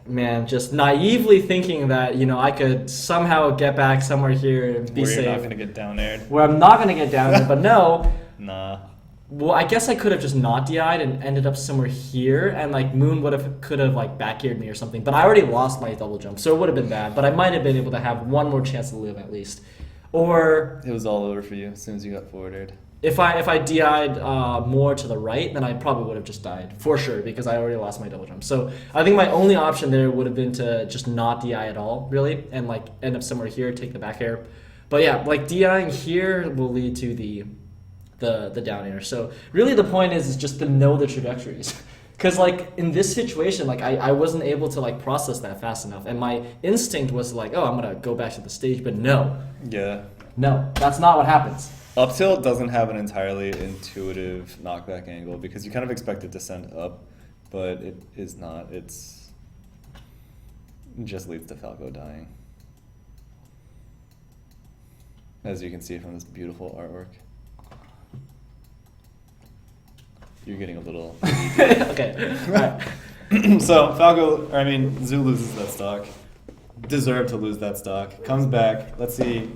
Man, just naively thinking that, I could somehow get back somewhere here and be safe. Where you're not going to get down aired. Where I'm not going to get down aired, but no. Nah. Well, I guess I could have just not DI'd and ended up somewhere here, and like Moon could have like back aired me or something. But I already lost my double jump, so it would have been bad. But I might have been able to have one more chance to live at least. Or it was all over for you as soon as you got forward aired. If I DI'd more to the right, then I probably would have just died for sure, because I already lost my double jump. So I think my only option there would have been to just not DI at all, really, and like end up somewhere here, take the back air. But yeah, like DIing here will lead to the down air. So really the point is just to know the trajectories. Because like in this situation, like I wasn't able to like process that fast enough, and my instinct was like, oh, I'm gonna go back to the stage, but no. Yeah. No, that's not what happens. Up tilt doesn't have an entirely intuitive knockback angle because you kind of expect it to send up, but it is not. It just leads to Falco dying. As you can see from this beautiful artwork. You're getting a little... Okay. All right. So Zoo loses that stock. Deserved to lose that stock. Comes back. Let's see.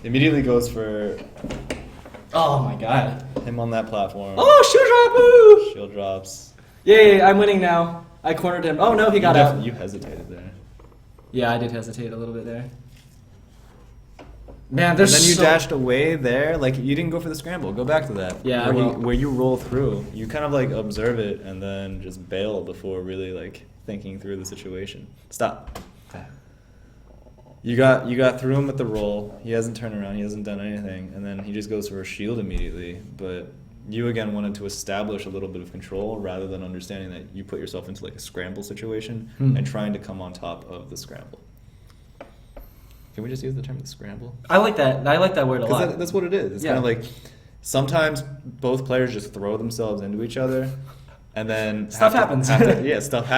Immediately goes for... Oh my god. Him on that platform. Oh, shield drop! Woo! Shield drops. Yay, I'm winning now. I cornered him. Oh no, he got out. You hesitated there. Yeah, I did hesitate a little bit there. Man, there's and then you dashed away there. Like, you didn't go for the scramble. Go back to that. Yeah, where you roll through. You kind of, like, observe it and then just bail before really, like, thinking through the situation. Stop. You got through him with the roll. He hasn't turned around. He hasn't done anything. And then he just goes for a shield immediately. But you, again, wanted to establish a little bit of control rather than understanding that you put yourself into, like, a scramble situation and trying to come on top of the scramble. Can we just use the term scramble? I like that. I like that word a lot. Because that's what it is. It's kind of like sometimes both players just throw themselves into each other. And then stuff happens. Stuff happens.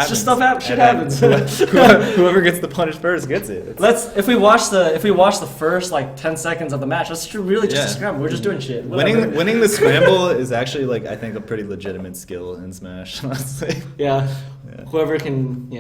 Just stuff happens. Shit happens. Whoever gets the punish first gets it. If we watch the first like 10 seconds of the match, that's really just a scramble. We're just doing shit. Winning the scramble is actually like I think a pretty legitimate skill in Smash. Honestly. Yeah. Whoever can,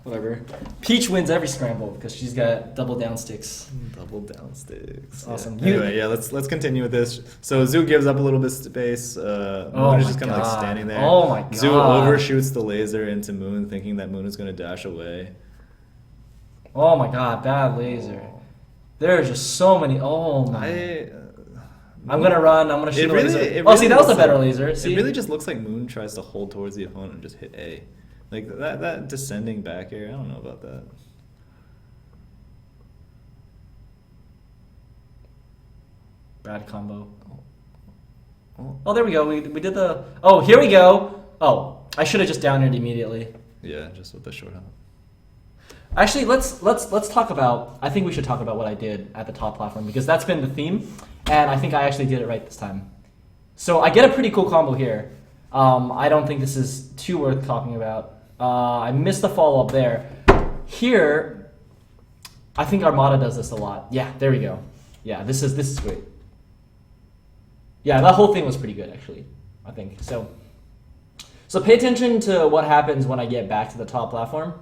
whatever. Peach wins every scramble because she's got double down sticks. Double down sticks. Awesome. Anyway, let's continue with this. So Zoo gives up a little bit of space. Moon is just kind of like standing there. Oh my god. Zoo overshoots the laser into Moon, thinking that Moon is going to dash away. Oh my god, bad laser. There are just so many. Oh my. I'm gonna run. I'm gonna shoot a laser. See, that was a better laser. See? It really just looks like Moon tries to hold towards the opponent and just hit A. Like that descending back air, I don't know about that. Bad combo. Oh, there we go. We did the. Oh, here we go. Oh, I should have just down aired immediately. Yeah, just with the short hop. Actually, let's talk about. I think we should talk about what I did at the top platform because that's been the theme, and I think I actually did it right this time. So I get a pretty cool combo here. I don't think this is too worth talking about. I missed the follow up there. Here, I think Armada does this a lot. Yeah, there we go. Yeah, this is great. Yeah, that whole thing was pretty good actually. I think so. So pay attention to what happens when I get back to the top platform.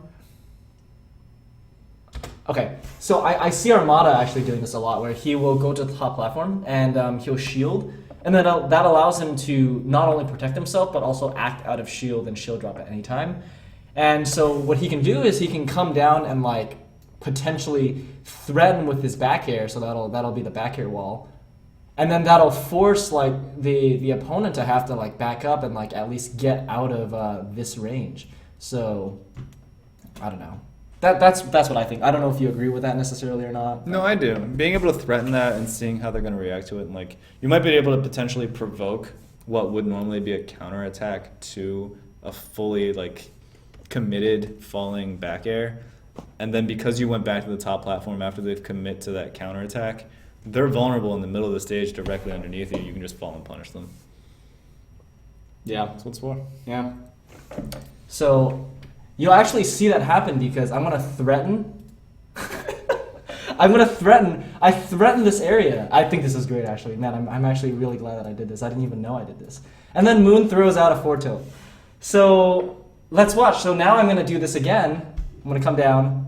Okay, so I see Armada actually doing this a lot, where he will go to the top platform and he'll shield, and then that allows him to not only protect himself but also act out of shield and shield drop at any time. And so what he can do is he can come down and like potentially threaten with his back air, so that'll be the back air wall, and then that'll force like the opponent to have to like back up and like at least get out of this range. So I don't know. That's what I think. I don't know if you agree with that necessarily or not. No, I do. Being able to threaten that and seeing how they're going to react to it, and like you might be able to potentially provoke what would normally be a counterattack to a fully like committed falling back air, and then because you went back to the top platform after they've commit to that counterattack, they're vulnerable in the middle of the stage directly underneath you. You can just fall and punish them. Yeah, that's what it's for. Yeah. So you'll actually see that happen because I'm gonna threaten. I threaten this area. I think this is great actually. Man, I'm actually really glad that I did this. I didn't even know I did this. And then Moon throws out a 4-tilt. So let's watch. So now I'm gonna do this again. I'm gonna come down.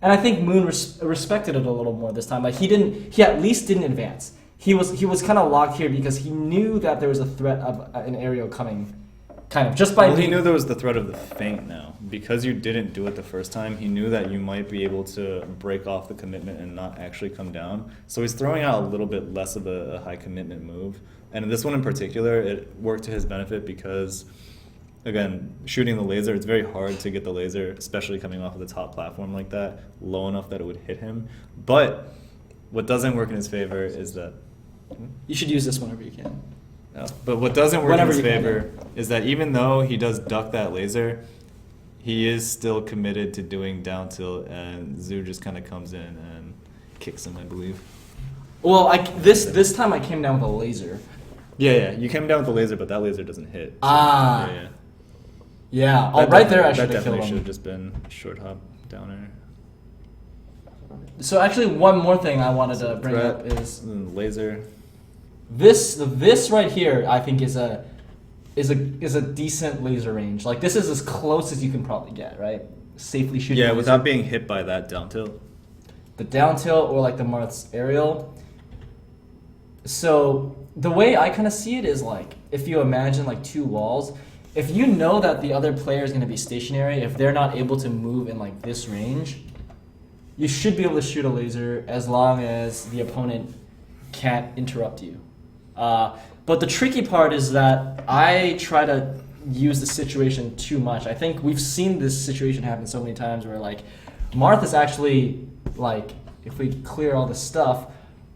And I think Moon respected it a little more this time. Like he at least didn't advance. He was kind of locked here because he knew that there was a threat of an aerial coming. Kind of just by. Well, he knew there was the threat of the feint now. Because you didn't do it the first time, he knew that you might be able to break off the commitment and not actually come down. So he's throwing out a little bit less of a high commitment move. And in this one in particular, it worked to his benefit because, again, shooting the laser, it's very hard to get the laser, especially coming off of the top platform like that, low enough that it would hit him. But what doesn't work in his favor is that. You should use this whenever you can. No. But what doesn't work in his favor is that even though he does duck that laser, he is still committed to doing down tilt, and Zoo just kind of comes in and kicks him, I believe. Well, this time I came down with a laser. Yeah, you came down with the laser, but that laser doesn't hit. So, yeah. Yeah, right there I should have killed him. That definitely should have just been short hop down air. So actually one more thing I wanted to bring up is laser. This right here I think is a decent laser range. Like this is as close as you can probably get, right? Safely shooting. Yeah, without being hit by that down tilt. The down tilt or like the Marth's aerial. So the way I kind of see it is like if you imagine like two walls, if you know that the other player is going to be stationary, if they're not able to move in like this range, you should be able to shoot a laser as long as the opponent can't interrupt you. But the tricky part is that I try to use the situation too much. I think we've seen this situation happen so many times where like Marth is actually like, if we clear all this stuff,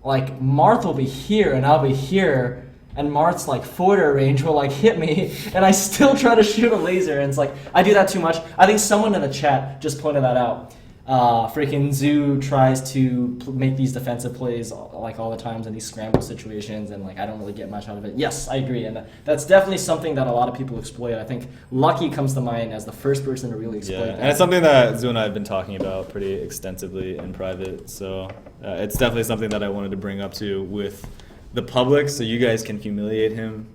like Marth will be here and I'll be here, and Marth's like forward range will like hit me and I still try to shoot a laser, and it's like I do that too much. I think someone in the chat just pointed that out. Freaking Zoo tries to make these defensive plays like all the times in these scramble situations, and like I don't really get much out of it. Yes, I agree, and that's definitely something that a lot of people exploit. I think Lucky comes to mind as the first person to really exploit that. And it's something that Zoo and I have been talking about pretty extensively in private. So it's definitely something that I wanted to bring up to with the public, so you guys can humiliate him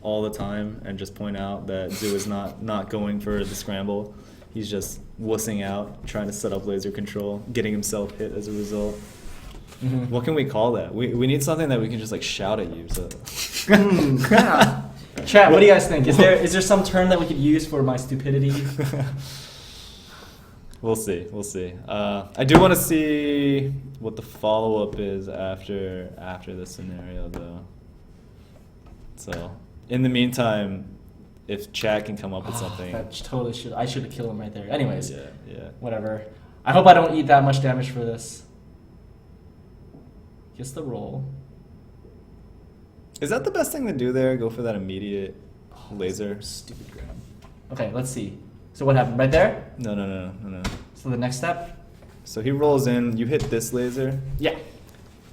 all the time and just point out that Zoo is not going for the scramble. He's just wussing out, trying to set up laser control, getting himself hit as a result. Mm-hmm. What can we call that? We need something that we can just like shout at you. So. Yeah. Chat, what do you guys think? Is there some term that we could use for my stupidity? We'll see. I do want to see what the follow-up is after this scenario, though. So, in the meantime, if Chad can come up with something. That totally should. I should have killed him right there. Anyways, yeah. Whatever. I hope I don't eat that much damage for this. Just the roll. Is that the best thing to do there? Go for that immediate laser? Stupid grab. Okay, let's see. So what happened? Right there? No. So the next step? So he rolls in. You hit this laser. Yeah.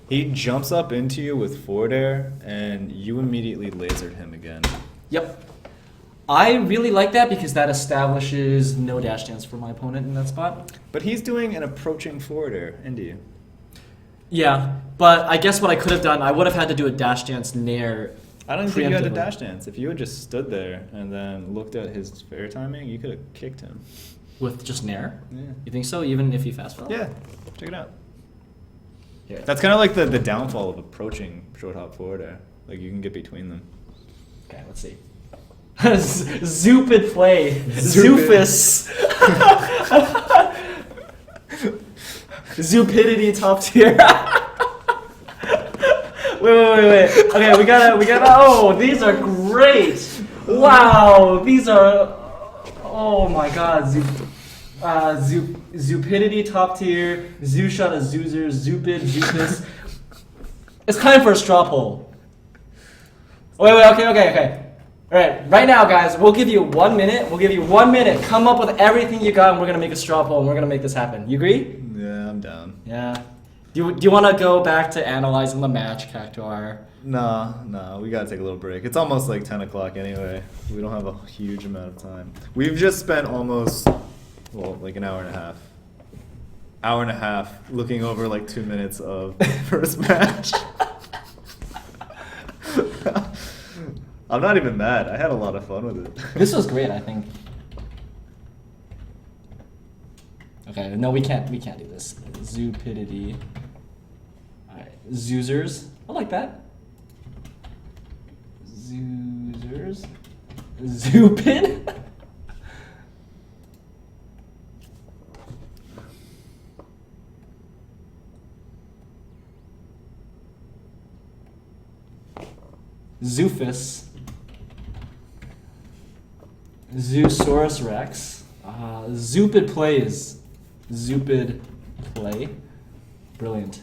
He jumps up into you with forward air, and you immediately lasered him again. Yep. I really like that because that establishes no dash dance for my opponent in that spot. But he's doing an approaching forward air into you. Yeah, but I guess what I could have done, I would have had to do a dash dance nair. I don't think you had to preemptively. dash dance. If you had just stood there and then looked at his fair timing, you could have kicked him. With just nair? Yeah. You think so, even if he fast fell? Yeah, check it out. Yeah. That's kind of like the downfall of approaching short hop forward air. Like you can get between them. Okay, let's see. Zoopid play. Zoopid. Zoofus. Zoopidity top tier. Wait. Okay, we gotta. Oh, these are great. Wow, these are. Oh my God. Zoopidity top tier. Zoo shot a Zoozer. Zoopid. Zoopus. It's time for a straw poll. Wait. Okay. All right, right now, guys, we'll give you 1 minute. Come up with everything you got, and we're gonna make a straw poll, and we're gonna make this happen. You agree? Yeah, I'm down. Yeah. Do you want to go back to analyzing the match, Cactuar? No, we gotta take a little break. It's almost like 10 o'clock anyway. We don't have a huge amount of time. We've just spent almost, like an hour and a half looking over like 2 minutes of the first match. I'm not even mad. I had a lot of fun with it. This was great, I think. Okay, no, we can't do this. Zoopidity. Alright, Zoozers. I like that. Zoozers. Zoopid? Zoofus. Zoosaurus Rex. Zoopid plays. Zoopid play. Brilliant.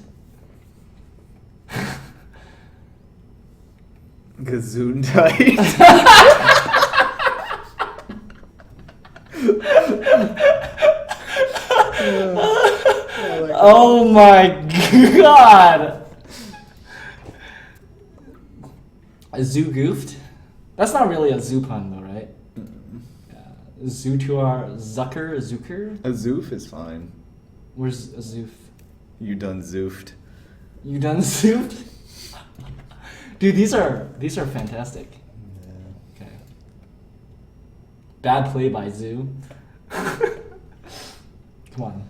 Gazoon-tight. Oh my God. A zoo goofed? That's not really a zoo pun though, right? Zootuar Zucker? A zoof is fine. Where's a zoof? You done zoofed. You done zoofed? Dude, these are fantastic. Yeah. Okay. Bad play by Zoo. Come on.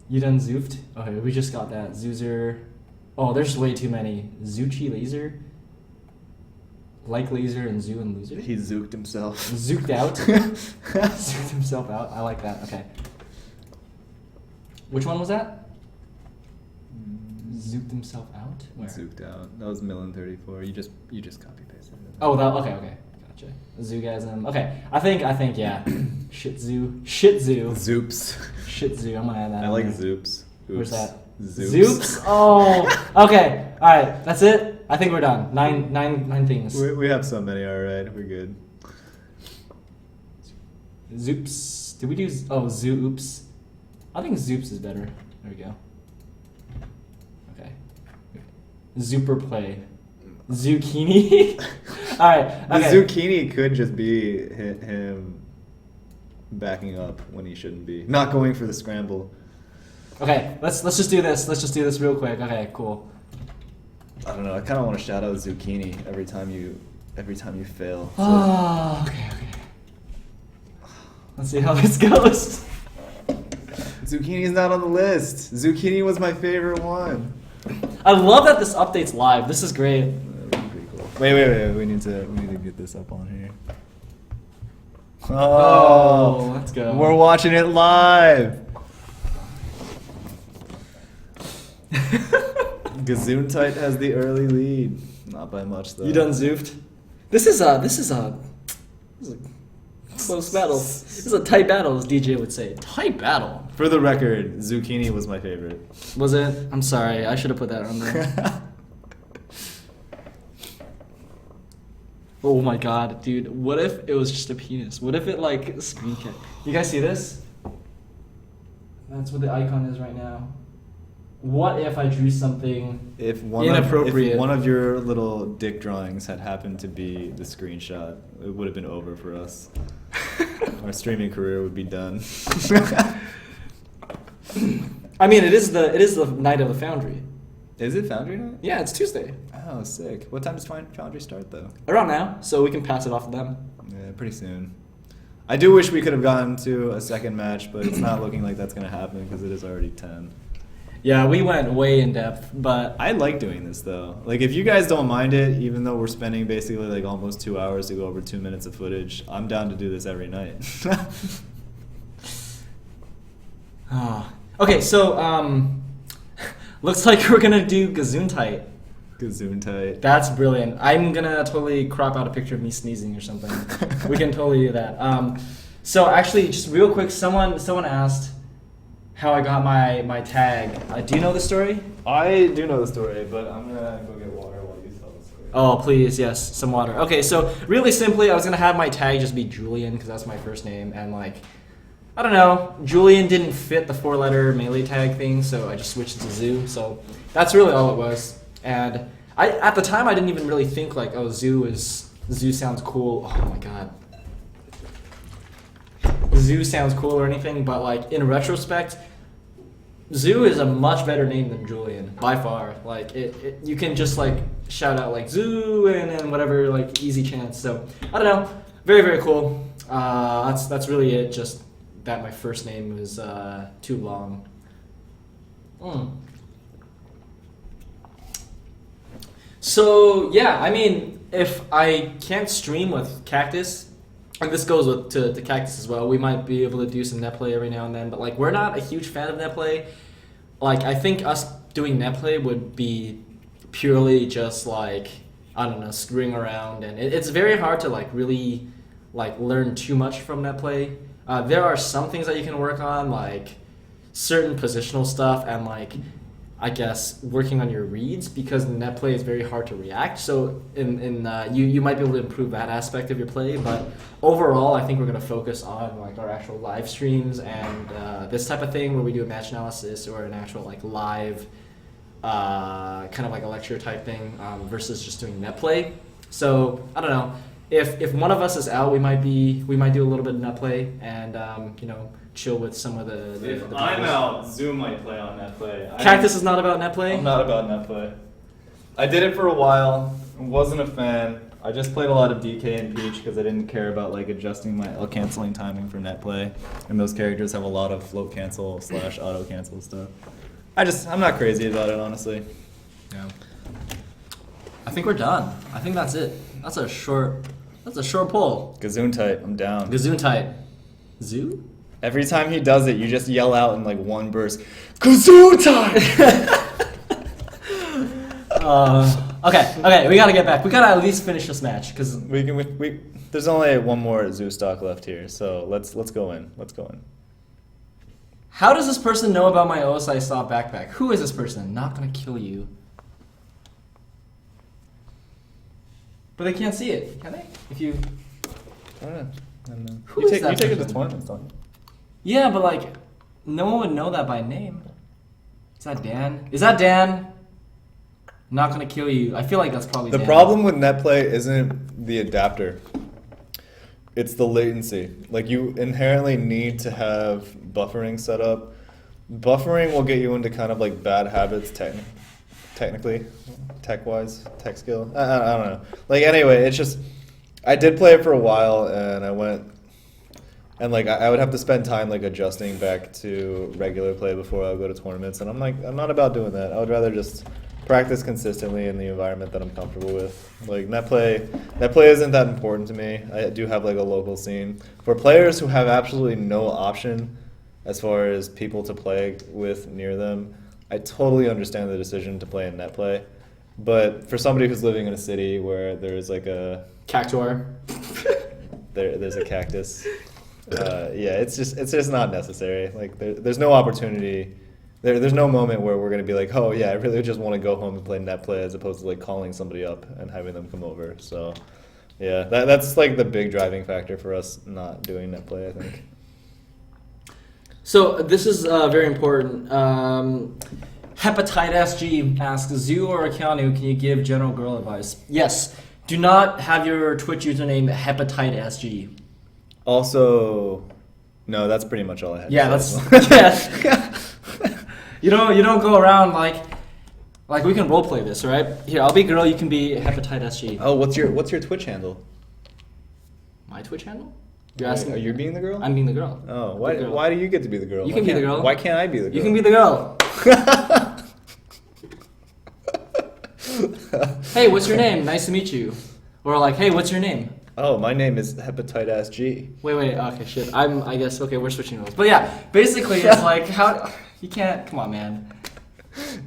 You done zoofed? Okay, we just got that. Zoozer. Oh, there's way too many. Zoochi Laser? Like Laser and Zoo and Loser? He zooked himself. Zooked out? Zooked himself out? I like that. Okay. Which one was that? Zooked himself out? Where? Zooked out. That was Millen34. You just copy pasted it. Oh, that. Okay. Gotcha. Zoogasm. Okay. I think yeah. Shih Tzu. Zoops. Shih Tzu. I'm gonna add that. I on like there. zoops. Where's Oops. that? Zoops. Zoops. Oh. Okay. All right. That's it. I think we're done. Nine things. We have so many. All right, we're good. Zoops. Did we do? Oh, zoo. Oops. I think Zoops is better. There we go. Okay. Zooper play. Zucchini? Alright, The okay. zucchini could just be him backing up when he shouldn't be. Not going for the scramble. Okay, let's just do this. Let's just do this real quick. Okay, cool. I don't know. I kind of want to shout out zucchini every time you fail. So. Oh, okay. Let's see how this goes. Zucchini's not on the list. Zucchini was my favorite one. I love that this update's live. This is great. That would be pretty cool. Wait. We need to get this up on here. Oh, let's go. We're watching it live. Gesundheit has the early lead. Not by much though. You done zoofed? This is a close battle. This is a tight battle, as DJ would say. Tight battle. For the record, zucchini was my favorite. Was it? I'm sorry. I should have put that on there. Oh my god, dude. What if it was just a penis? What if it like screen cap? You guys see this? That's what the icon is right now. What if I drew something If inappropriate? one of your little dick drawings had happened to be the screenshot, it would have been over for us. Our streaming career would be done. I mean, it is the night of the Foundry. Is it Foundry night? Yeah, it's Tuesday. Oh, sick. What time does Foundry start though? Around now, so we can pass it off to them. Yeah, pretty soon. I do wish we could have gotten to a second match, but it's not looking like that's going to happen because it is already 10. Yeah, we went way in depth, but I like doing this though. Like if you guys don't mind it, even though we're spending basically like almost 2 hours to go over 2 minutes of footage, I'm down to do this every night. Okay, so looks like we're gonna do Gesundheit. Gesundheit. That's brilliant. I'm gonna totally crop out a picture of me sneezing or something. We can totally do that. So actually, just real quick, someone asked how I got my tag. Do you know the story? I do know the story, but I'm gonna go get water while you tell the story. Oh, please, yes, some water. Okay, so really simply, I was gonna have my tag just be Julian because that's my first name, and like, I don't know, Julian didn't fit the 4-letter melee tag thing, so I just switched to Zoo. So that's really all it was. And at the time, I didn't even really think like, oh, Zoo sounds cool. Oh my god. Zoo sounds cool or anything, but like in retrospect, Zoo is a much better name than Julian by far. Like you can just like shout out like Zoo and then whatever, like easy chance. So I don't know, very very cool. That's really it. Just that my first name was too long. So yeah, I mean, if I can't stream with Cactus. And this goes to Cactus as well. We might be able to do some net play every now and then, but like we're not a huge fan of net play. Like I think us doing net play would be purely just like, I don't know, screwing around, and it's very hard to like really like learn too much from net play. There are some things that you can work on, like certain positional stuff and like I guess working on your reads, because net play is very hard to react. So you might be able to improve that aspect of your play, but overall I think we're going to focus on like our actual live streams and this type of thing where we do a match analysis or an actual like live kind of like a lecture type thing versus just doing net play. So I don't know, if one of us is out, we might do a little bit of net play and you know, chill with some of the If the I'm players. out, Zoom might play on net play. Cactus is not about net play? I'm not about net play. I did it for a while, wasn't a fan. I just played a lot of DK and Peach because I didn't care about like adjusting my L canceling timing for net play, and those characters have a lot of float cancel / auto cancel stuff. I'm not crazy about it, honestly. Yeah. I think we're done. I think that's it. That's a short poll. Gesundheit, I'm down. Gesundheit. Zoo? Every time he does it, you just yell out in like one burst, Gesundheit! Okay, we gotta get back. We gotta at least finish this match because There's only one more Zoo stock left here, so let's go in. Let's go in. How does this person know about my OSI stop backpack? Who is this person? Not gonna kill you. But they can't see it, can they? If you... I don't know. Who is that You take it to person? tournaments, don't you? Yeah, but like... No one would know that by name. Is that Dan? Is that Dan? I'm not gonna kill you. I feel like that's probably The Dan. problem with net play isn't the adapter. It's the latency. Like, you inherently need to have buffering set up. Buffering will get you into kind of like bad habits technically, tech-wise, tech skill. I don't know. Like, anyway, it's just, I did play it for a while, and I went, and like I would have to spend time like adjusting back to regular play before I would go to tournaments, and I'm like, I'm not about doing that. I would rather just practice consistently in the environment that I'm comfortable with. Like, net play isn't that important to me. I do have like a local scene. For players who have absolutely no option as far as people to play with near them, I totally understand the decision to play in net play. But for somebody who's living in a city where there's like a Cactuar. there's a cactus, yeah, it's just not necessary. Like, there's no opportunity. There's no moment where we're going to be like, oh, yeah, I really just want to go home and play net play, as opposed to like calling somebody up and having them come over. So, yeah, that's like the big driving factor for us not doing net play, I think. So this is very important. Hepatitis G asks, Zoo or Keanu, can you give general girl advice? Yes. Do not have your Twitch username Hepatitis G. Also, no, that's pretty much all I had. Yeah, to say. that's yeah. You don't go around like we can roleplay this, all right? Here, I'll be girl, you can be Hepatitis G. Oh, what's your Twitch handle? My Twitch handle? You're asking? Are you being the girl? I'm being the girl. Oh, The girl. why do you get to be the girl? You can be the girl. Why can't I be the girl? You can be the girl. Hey, what's your name? Nice to meet you. Or like, hey, what's your name? Oh, my name is Hepatitis G. Wait, okay, shit. I guess, okay, we're switching roles. But yeah, basically it's like, how, you can't, come on, man.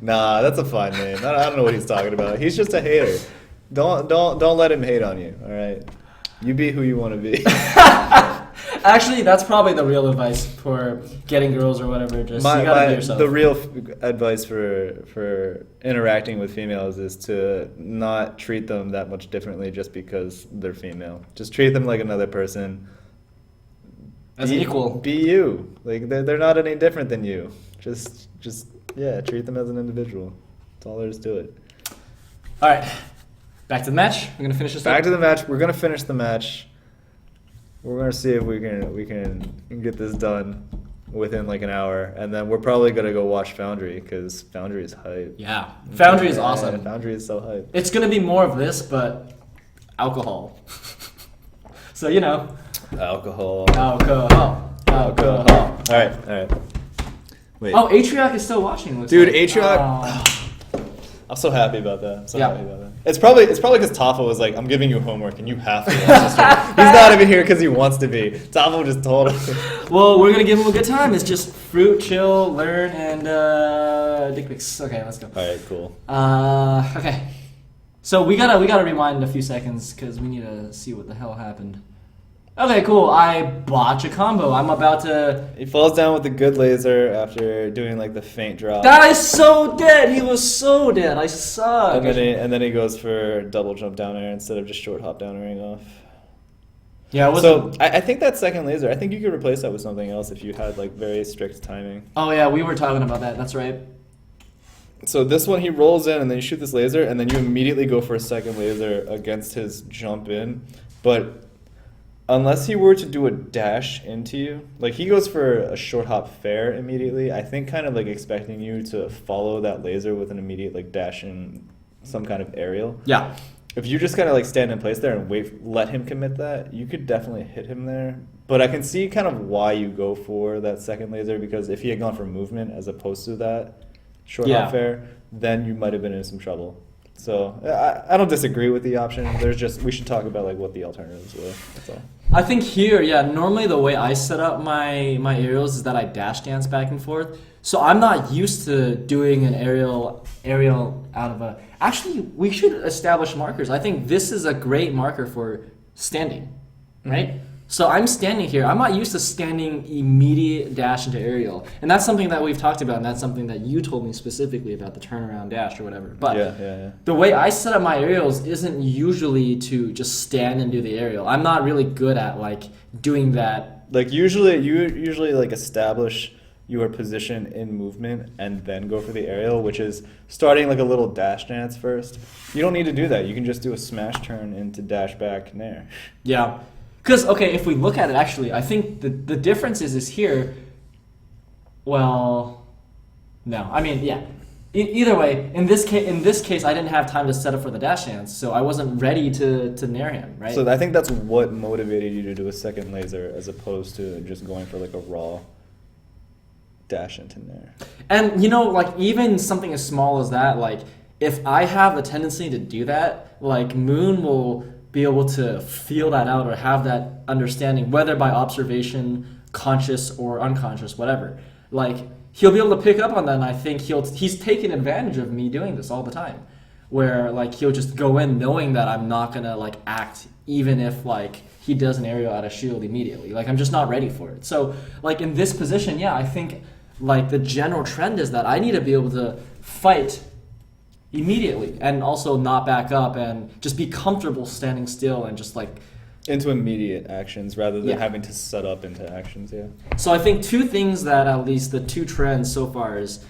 Nah, that's a fine name. I don't know what he's talking about. He's just a hater. Don't let him hate on you, all right? You be who you want to be. Actually, that's probably the real advice for getting girls or whatever. Just you gotta be yourself. The real advice for interacting with females is to not treat them that much differently just because they're female. Just treat them like another person. As equal. Be you. Like, they're not any different than you. Just yeah, treat them as an individual. That's all there is to it. All right, back to the match. We're gonna finish this. Back to the match. We're gonna finish the match. We're gonna see if we can get this done within like an hour, and then we're probably gonna go watch Foundry because Foundry is hype. Yeah, Foundry is awesome. Yeah, Foundry is so hype. It's gonna be more of this, but alcohol. So you know. Alcohol. All right. Wait. Oh, Atrioc is still watching. Dude, like. Atrioc. Oh. I'm so happy about that. I'm so Yeah. happy about that. It's probably because Tafo was like, I'm giving you homework and you have to watch this stream. He's not even here because he wants to be. Tafo just told him. Well, we're gonna give him a good time. It's just fruit, chill, learn, and dick pics. Okay, let's go. All right, cool. Okay. So we gotta rewind a few seconds because we need to see what the hell happened. Okay, cool. I botch a combo. I'm about to. He falls down with a good laser after doing like the faint drop. That is so dead. He was so dead. I suck. And then he goes for double jump down air instead of just short hop down airing off. Yeah. So I think that second laser, I think you could replace that with something else if you had like very strict timing. Oh yeah, we were talking about that. That's right. So this one, he rolls in and then you shoot this laser and then you immediately go for a second laser against his jump in, but unless he were to do a dash into you, like he goes for a short hop fair immediately, I think kind of like expecting you to follow that laser with an immediate like dash in some kind of aerial. Yeah. If you just kind of like stand in place there and let him commit that, you could definitely hit him there. But I can see kind of why you go for that second laser, because if he had gone for movement as opposed to that short hop fair, then you might have been in some trouble. So I don't disagree with the option. We should talk about like what the alternatives were. That's all. I think here, normally the way I set up my aerials is that I dash dance back and forth. So I'm not used to doing an aerial out of a... Actually, we should establish markers. I think this is a great marker for standing, right? Mm-hmm. So I'm standing here. I'm not used to standing immediate dash into aerial. And that's something that we've talked about, and that's something that you told me specifically about the turnaround dash or whatever. But the way I set up my aerials isn't usually to just stand and do the aerial. I'm not really good at like doing that. Like usually like establish your position in movement and then go for the aerial, which is starting like a little dash dance first. You don't need to do that. You can just do a smash turn into dash back nair. Yeah. Because, okay, if we look at it, actually, I think the difference is here, well, no. I mean, yeah. Either way, in this case, I didn't have time to set up for the dash dance, so I wasn't ready to nair him, right? So I think that's what motivated you to do a second laser as opposed to just going for like a raw dash into nair. And, you know, like, even something as small as that, like, if I have the tendency to do that, like, Moon will be able to feel that out or have that understanding, whether by observation, conscious or unconscious, whatever. Like, he'll be able to pick up on that, and I think he's taking advantage of me doing this all the time, where, like, he'll just go in knowing that I'm not gonna, like, act even if, like, he does an aerial out of shield immediately. Like, I'm just not ready for it. So, like, in this position, yeah, I think, like, the general trend is that I need to be able to fight immediately and also not back up and just be comfortable standing still and just, like, into immediate actions rather than Yeah. having to set up into actions, yeah. So I think two things that at least the two trends so far is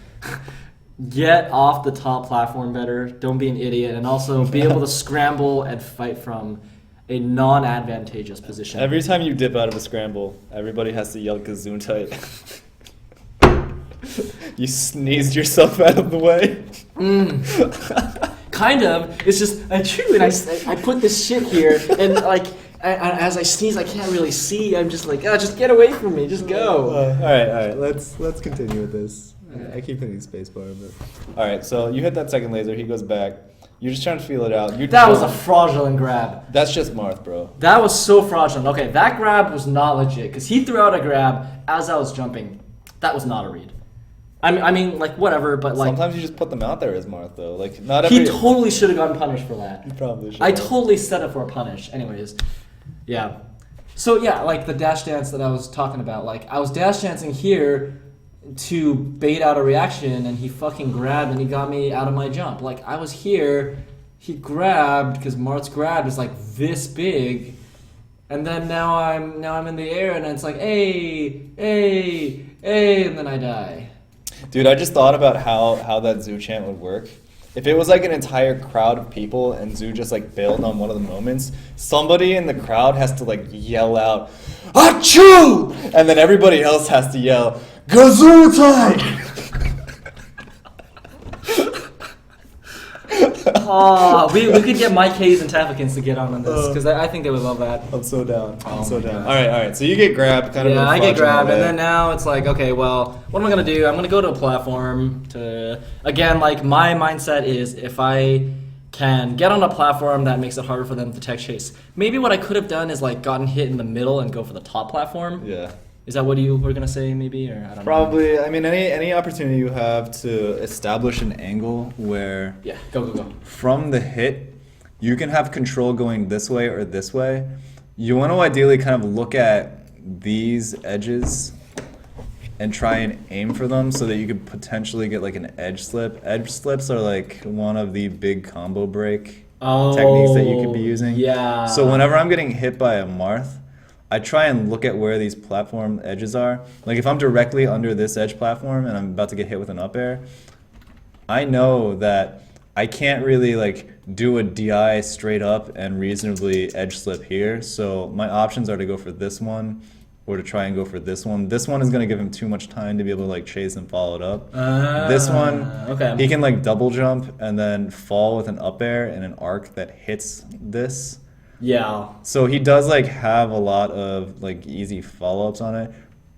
get off the top platform better, don't be an idiot, and also be able to scramble and fight from a non-advantageous position. Every time you dip out of a scramble, everybody has to yell Gesundheit. You sneezed yourself out of the way. Kind of. It's just I chew and I put this shit here and like as I sneeze I can't really see. I'm just like, just get away from me. Just go. All right. Let's continue with this. I keep hitting spacebar, but all right. So you hit that second laser. He goes back. You're just trying to feel it out. That was a fraudulent grab. That's just Marth, bro. That was so fraudulent. Okay, that grab was not legit because he threw out a grab as I was jumping. That was not a read. I mean, like, whatever, but, like... Sometimes you just put them out there as Marth, though. Like, not every... He totally should have gotten punished for that. He probably should I have. totally set up for a punish. Anyways, yeah. So, yeah, like, the dash dance that I was talking about. Like, I was dash dancing here to bait out a reaction, and he fucking grabbed, and he got me out of my jump. Like, I was here, he grabbed, because Marth's grab is, like, this big... And then now I'm in the air, and it's like, hey, and then I die. Dude, I just thought about how that Zoo chant would work. If it was like an entire crowd of people and Zoo just like bailed on one of the moments, somebody in the crowd has to like yell out, Achoo! And then everybody else has to yell, Gesundheit! Oh, we could get Mike Hayes and Taffikins to get on this because I think they would love that. I'm so down. I'm so down. God. All right. So you get grabbed, kind of. Yeah, I get grabbed, and then now it's like, okay, well, what am I gonna do? I'm gonna go to a platform to again, like my mindset is if I can get on a platform that makes it harder for them to tech chase. Maybe what I could have done is like gotten hit in the middle and go for the top platform. Yeah. Is that what you were gonna say, maybe, or I don't know? Probably. I mean, any opportunity you have to establish an angle where Yeah, go. from the hit you can have control going this way or this way. You want to ideally kind of look at these edges and try and aim for them so that you could potentially get like an edge slip. Edge slips are like one of the big combo break techniques that you could be using. Yeah. So whenever I'm getting hit by a Marth, I try and look at where these platform edges are. Like if I'm directly under this edge platform and I'm about to get hit with an up air, I know that I can't really like do a DI straight up and reasonably edge slip here. So my options are to go for this one or to try and go for this one. This one is going to give him too much time to be able to like chase and follow it up. This one, okay. he can like double jump and then fall with an up air and an arc that hits this. Yeah. So he does like have a lot of like easy follow-ups on it,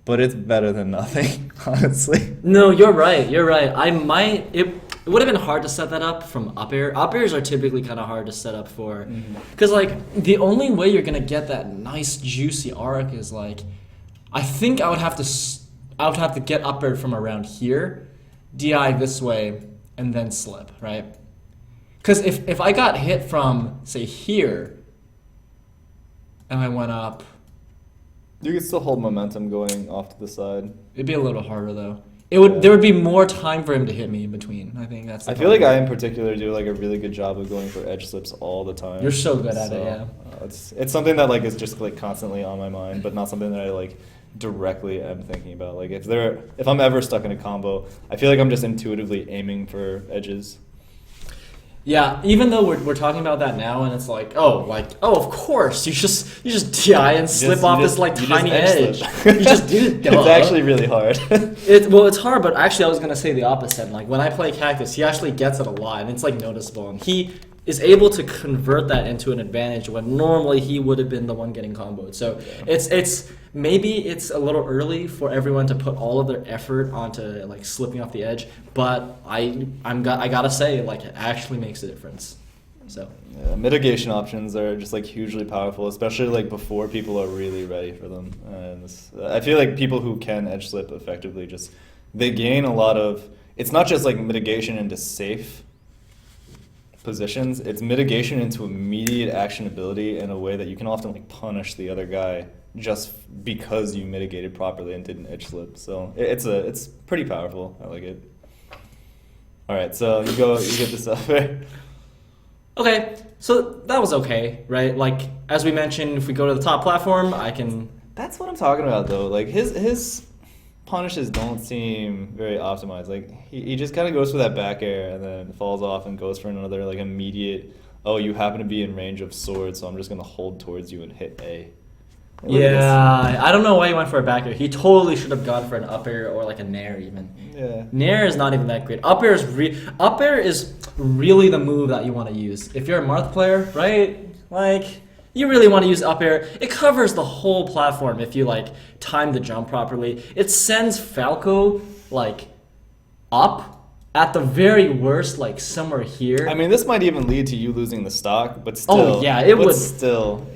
but it's better than nothing, honestly. No, you're right. It would have been hard to set that up from up air. Up airs are typically kind of hard to set up for, because like the only way you're gonna get that nice juicy arc is like, I think I would have to get up air from around here, DI this way, and then slip, right? Because if I got hit from say here, and I went up, You can still hold momentum going off to the side. it'd be a little harder though. There would be more time for him to hit me in between. I think that's. I feel like I in particular do like a really good job of going for edge slips all the time. You're so good at it, yeah. It's something that like is just like constantly on my mind, but not something that I like directly am thinking about. Like if I'm ever stuck in a combo, I feel like I'm just intuitively aiming for edges. Yeah, even though we're talking about that now, and it's like, of course, you just DI and slip off this like tiny edge. You just do it. It's actually really hard. It's hard, but actually, I was gonna say the opposite. Like when I play Cactus, he actually gets it a lot, and it's like noticeable, and he is able to convert that into an advantage when normally he would have been the one getting comboed. So it's maybe it's a little early for everyone to put all of their effort onto like slipping off the edge, but I gotta say, like, it actually makes a difference. So mitigation options are just like hugely powerful, especially like before people are really ready for them. And I feel like people who can edge slip effectively they gain a lot of. It's not just like mitigation into safe positions, it's mitigation into immediate actionability in a way that you can often like punish the other guy just because you mitigated properly and didn't edge slip. So it's pretty powerful. I like it. All right, so you get this up there. Okay, so that was okay, right? Like as we mentioned, if we go to the top platform, I can. That's what I'm talking about though. Like his punishes don't seem very optimized. Like he just kind of goes for that back air and then falls off and goes for another like immediate. Oh, you happen to be in range of sword, so I'm just gonna hold towards you and hit A. Yeah, I don't know why he went for a back air. He totally should have gone for an up air or like a nair even. Yeah. Nair is not even that great. Up air is really the move that you want to use. If you're a Marth player, right? Like, you really want to use up air. It covers the whole platform if you like time the jump properly. It sends Falco like up at the very worst, like somewhere here. I mean, this might even lead to you losing the stock, but still. Oh yeah, it would. Still,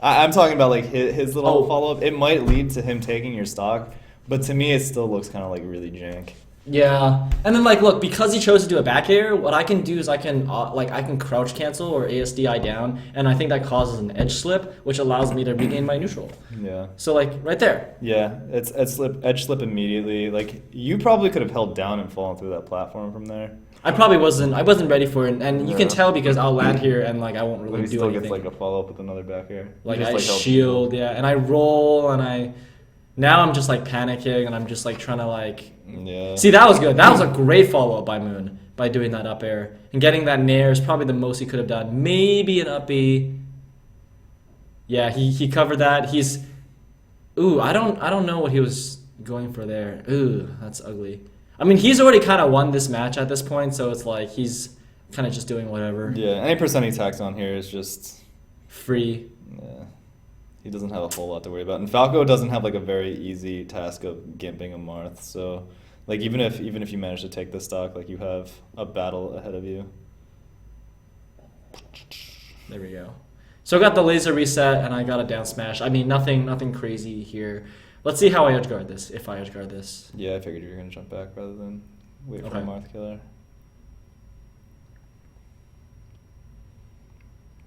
I'm talking about like his little follow up. It might lead to him taking your stock, but to me, it still looks kind of like really jank. Yeah, and then like look, because he chose to do a back air, what I can do is I can crouch cancel or ASDI down, and I think that causes an edge slip, which allows me to regain my neutral. Yeah. So like right there. Yeah, it's edge slip immediately. Like you probably could have held down and fallen through that platform from there. I probably wasn't. I wasn't ready for it, and you can tell because I'll land here and like I won't really do still anything. Gets like a follow up with another back air. Like I shield, yeah, and I roll, and now I'm just like panicking, and I'm just like trying to like. Yeah. See, that was good. That was a great follow up by Moon by doing that up air and getting that nair is probably the most he could have done. Maybe an up B. Yeah, he covered that. I don't know what he was going for there. Ooh, that's ugly. I mean, he's already kind of won this match at this point, so it's like he's kind of just doing whatever. Yeah, any percent he tacks on here is just free. Yeah. He doesn't have a whole lot to worry about. And Falco doesn't have like a very easy task of gimping a Marth. So like even if you manage to take the stock, like you have a battle ahead of you. There we go. So I got the laser reset and I got a down smash. I mean nothing crazy here. Let's see how I edge guard this, if I edge guard this. Yeah, I figured you were gonna jump back rather than wait for a Marth killer.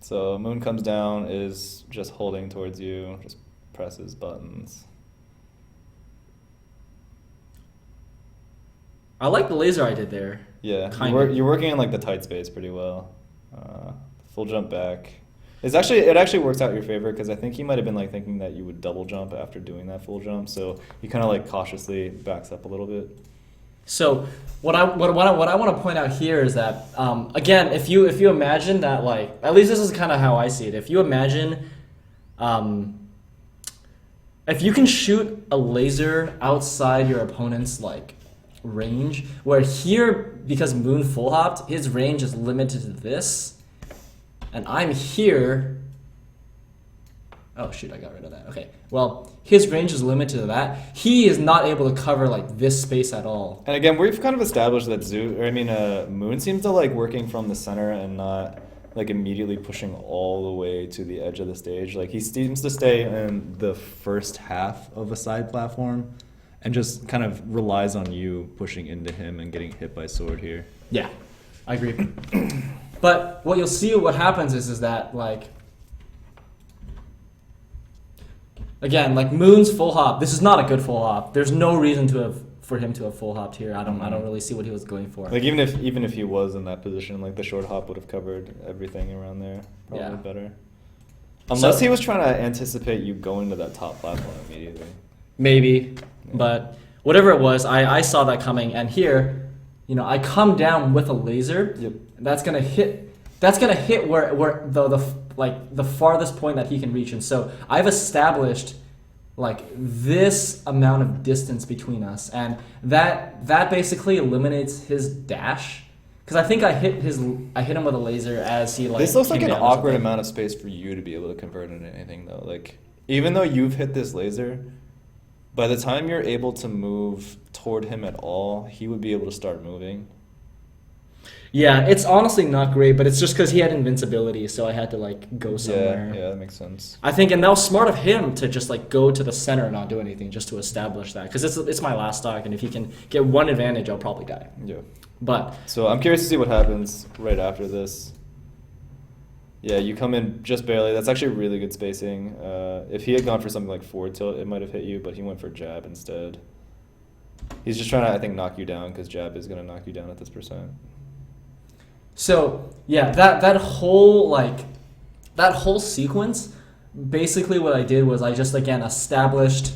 So Moon comes down, is just holding towards you, just presses buttons. I like the laser I did there. Yeah, you're working in like the tight space pretty well. Full jump back. It actually works out in your favor because I think he might have been like thinking that you would double jump after doing that full jump, so he kind of like cautiously backs up a little bit. So what I want to point out here is that again, if you imagine that, like, at least this is kind of how I see it. If you imagine, if you can shoot a laser outside your opponent's like range, where here because Moon full hopped, his range is limited to this, and I'm here. Oh shoot, I got rid of that. Okay, well, his range is limited to that. He is not able to cover like this space at all. And again, we've kind of established that Moon seems to like working from the center and not like immediately pushing all the way to the edge of the stage. Like he seems to stay in the first half of a side platform and just kind of relies on you pushing into him and getting hit by sword here. Yeah, I agree. But what you'll see, what happens is that like. Again, like Moon's full hop. This is not a good full hop. There's no reason for him to have full hopped here. I don't really see what he was going for. Like even if he was in that position, like the short hop would have covered everything around there. Probably better. Unless he was trying to anticipate you going to that top platform immediately. maybe, but whatever it was, I saw that coming, and here, I come down with a laser. Yep. That's gonna hit. That's gonna hit where the farthest point that he can reach, and so I've established like this amount of distance between us, and that basically eliminates his dash. Because I think I hit him with a laser as he like. This looks like came an down or awkward something. amount of space for you to be able to convert into anything, though. Like, even though you've hit this laser, by the time you're able to move toward him at all, he would be able to start moving. Yeah, it's honestly not great, but it's just because he had invincibility, so I had to like go somewhere. Yeah, that makes sense. I think, and that was smart of him to just like go to the center and not do anything, just to establish that, because it's my last stock, and if he can get one advantage, I'll probably die. Yeah. But So I'm curious to see what happens right after this. Yeah, you come in just barely. That's actually really good spacing. If he had gone for something like forward tilt, it might have hit you, but he went for jab instead. He's just trying to, I think, knock you down, because jab is going to knock you down at this percent. so yeah, that whole sequence, basically what I did was I just again established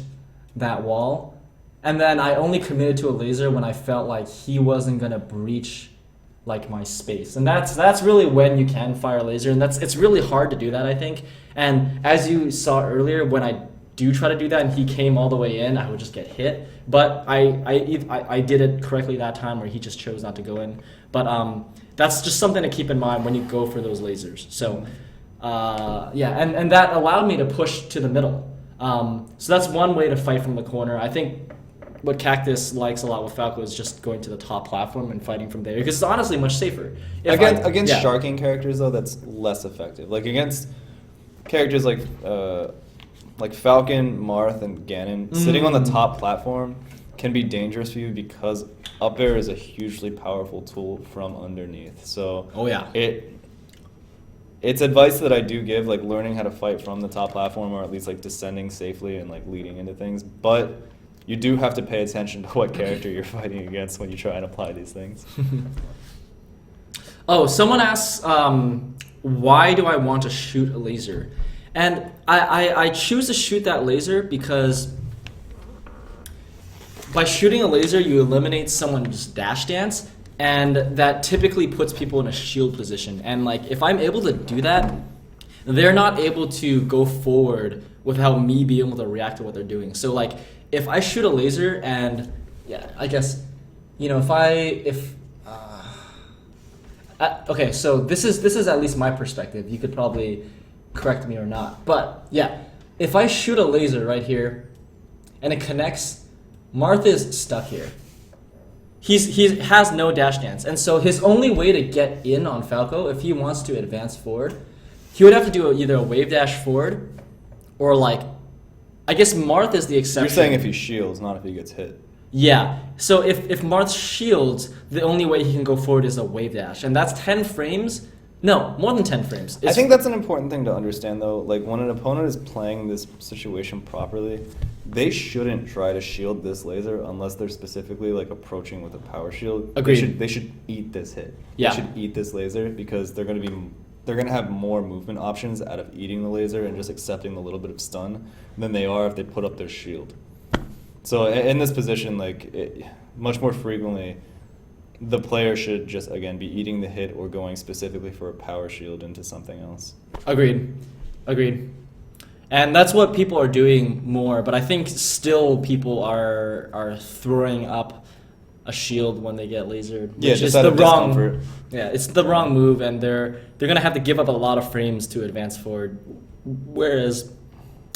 that wall. And then I only committed to a laser when I felt like he wasn't gonna breach like my space. And that's really when you can fire a laser, and it's really hard to do that, I think. And as you saw earlier, when I do try to do that and he came all the way in, I would just get hit. But I did it correctly that time where he just chose not to go in. But that's just something to keep in mind when you go for those lasers. So and that allowed me to push to the middle. So that's one way to fight from the corner. I think what Cactus likes a lot with Falco is just going to the top platform and fighting from there, because it's honestly much safer. Against sharking characters, though, that's less effective. Like against characters like Falcon, Marth, and Ganon, sitting on the top platform can be dangerous for you because up air is a hugely powerful tool from underneath. So it's advice that I do give, like learning how to fight from the top platform, or at least like descending safely and like leading into things. But you do have to pay attention to what character you're fighting against when you try and apply these things. Oh, someone asks, why do I want to shoot a laser? And I choose to shoot that laser because by shooting a laser, you eliminate someone's dash dance, and that typically puts people in a shield position. And like, if I'm able to do that, they're not able to go forward without me being able to react to what they're doing. So like, if I shoot a laser and I guess, okay, so this is at least my perspective. You could probably correct me or not, but yeah, if I shoot a laser right here and it connects, Marth is stuck here. He has no dash dance, and so his only way to get in on Falco, if he wants to advance forward, he would have to do either a wave dash forward, or like, I guess Marth is the exception. You're saying if he shields, not if he gets hit. Yeah. So if Marth shields, the only way he can go forward is a wave dash, and that's 10 frames. No, more than 10 frames. I think that's an important thing to understand, though. Like, when an opponent is playing this situation properly, they shouldn't try to shield this laser unless they're specifically like approaching with a power shield. Agreed. They should eat this hit. Yeah. They should eat this laser because they're gonna have more movement options out of eating the laser and just accepting the little bit of stun than they are if they put up their shield. So in this position, much more frequently, the player should just, again, be eating the hit or going specifically for a power shield into something else. Agreed. And that's what people are doing more, but I think still people are throwing up a shield when they get lasered. Yeah, which just is out the of wrong. discomfort. Yeah, it's the wrong move, and they're gonna have to give up a lot of frames to advance forward. Whereas,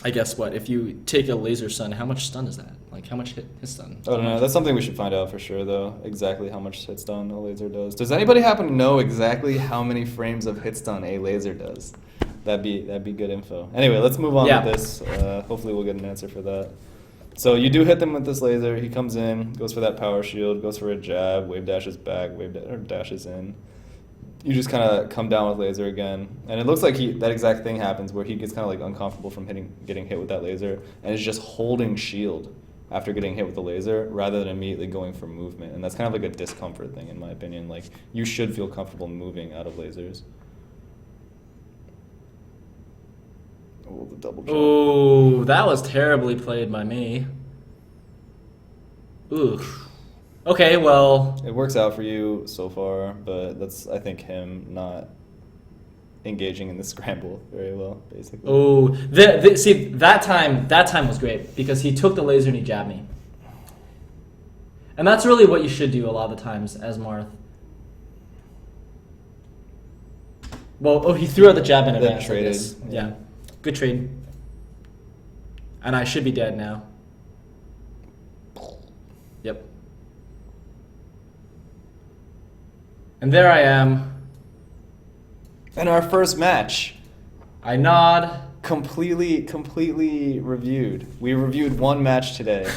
I guess what if you take a laser stun? How much stun is that? Like how much hit stun? I don't know. That's something we should find out for sure, though. Exactly how much hit stun a laser does. Does anybody happen to know exactly how many frames of hit stun a laser does? That'd be good info. Anyway, let's move on with this. Hopefully, we'll get an answer for that. So you do hit them with this laser. He comes in, goes for that power shield, goes for a jab, wave dashes back, dashes in. You just kind of come down with laser again, and it looks like that exact thing happens where he gets kind of like uncomfortable from getting hit with that laser, and is just holding shield after getting hit with the laser rather than immediately going for movement. And that's kind of like a discomfort thing, in my opinion. Like, you should feel comfortable moving out of lasers. Oh, the double jump. Oh, that was terribly played by me. Ooh. Okay, well, It works out for you so far, but that's, I think, him not engaging in the scramble very well, basically. oh, see that time was great because he took the laser and he jabbed me, and that's really what you should do a lot of the times as Marth. Well, oh, he threw out the jab in Then advance. I traded, guess. yeah. Yeah, good trade. And I should be dead now. Yep. And there I am. And our first match, I nod. completely reviewed. We reviewed one match today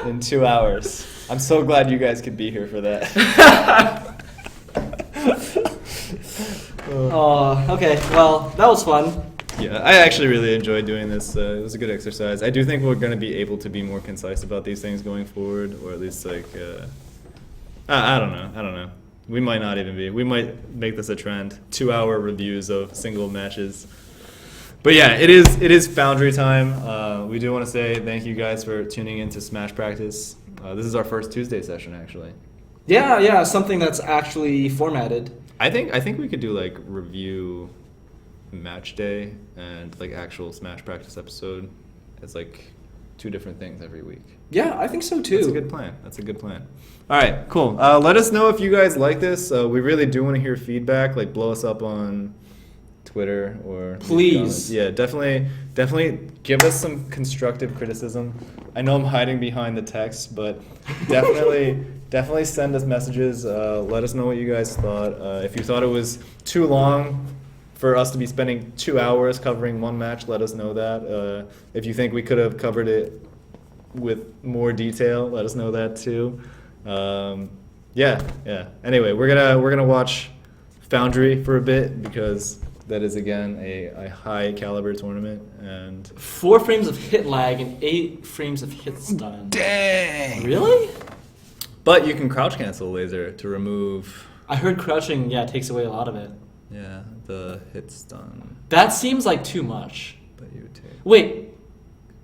in 2 hours. I'm so glad you guys could be here for that. Oh, okay. Well, that was fun. Yeah, I actually really enjoyed doing this. It was a good exercise. I do think we're going to be able to be more concise about these things going forward, or at least like, I don't know. We might not even be. We might make this a trend. 2-hour reviews of single matches. But yeah, it is Foundry time. We do want to say thank you guys for tuning in to Smash Practice. This is our first Tuesday session, actually. Yeah, something that's actually formatted. I think we could do like review match day and like actual Smash Practice episode. It's like 2 different things every week. Yeah, I think so too. That's a good plan. All right, cool. Let us know if you guys like this. We really do want to hear feedback. Like, blow us up on Twitter or please. Yeah, definitely give us some constructive criticism. I know I'm hiding behind the text, but definitely send us messages. Let us know what you guys thought. If you thought it was too long for us to be spending 2 hours covering one match, let us know that. If you think we could have covered it with more detail, let us know that too. Yeah. Anyway, we're gonna watch Foundry for a bit because that is again a high caliber tournament and 4 frames of hit lag and 8 frames of hit stun. dang. Really? But you can crouch cancel laser to remove. I heard crouching, takes away a lot of it. Yeah, the hit stun. That seems like too much. But you take. Wait,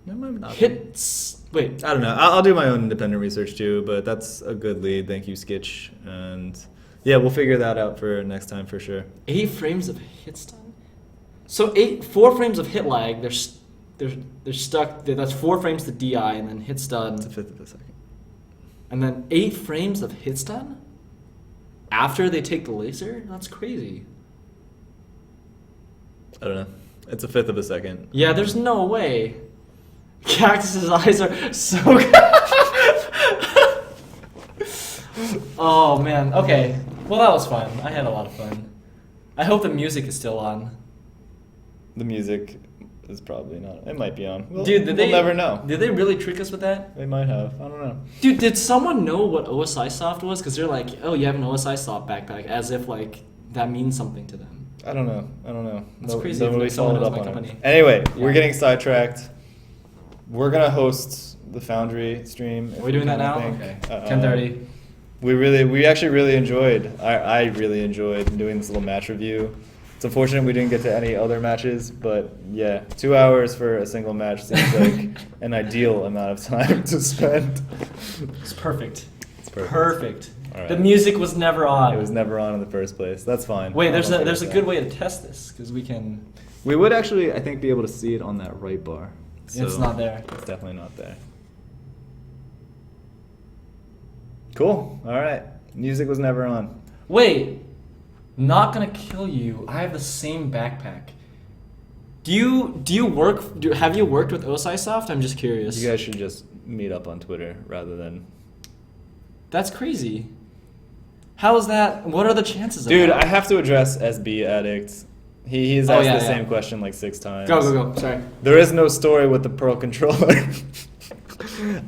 No, maybe not. hits. Wait, I don't know. I'll do my own independent research too, but that's a good lead. Thank you, Skitch. And yeah, we'll figure that out for next time for sure. 8 frames of hit stun. So 4 frames of hit lag. They're stuck. That's 4 frames to DI and then hit stun. It's a fifth of a second. And then 8 frames of hit stun after they take the laser. That's crazy. I don't know. It's a fifth of a second. Yeah, there's no way. Cactus's eyes are so good. Oh man. Okay. Well, that was fun. I had a lot of fun. I hope the music is still on. The music is probably not. It might be on. Dude, we'll never know. Did they really trick us with that? They might have. I don't know. Dude, did someone know what OSI soft was? Because they're like, oh, you have an OSI soft backpack, as if like that means something to them. I don't know. That's crazy. Nobody If someone followed knows up my on company. it. Anyway, Yeah. we're getting sidetracked. We're gonna host the Foundry stream. Are we doing that now? I think. Okay. 10:30. We actually really enjoyed. I really enjoyed doing this little match review. It's unfortunate we didn't get to any other matches, but yeah, 2 hours for a single match seems like an ideal amount of time to spend. It's perfect. It's perfect. Perfect. All right. The music was never on. It was never on in the first place. That's fine. Wait, I there's don't a think there's a it's good that. way to test this because we can. We would actually, I think, be able to see it on that right bar. So It's not there. It's definitely not there. Cool. All right. Music was never on. Wait, not gonna kill you. I have the same backpack. Do you work? Have you worked with OSI Soft? I'm just curious. You guys should just meet up on Twitter rather than. That's crazy. How is that? What are the chances of Dude, that? I have to address SB Addict. He's Oh, asked yeah, the yeah. same question like 6 times. Go. Sorry. There is no story with the Pro controller.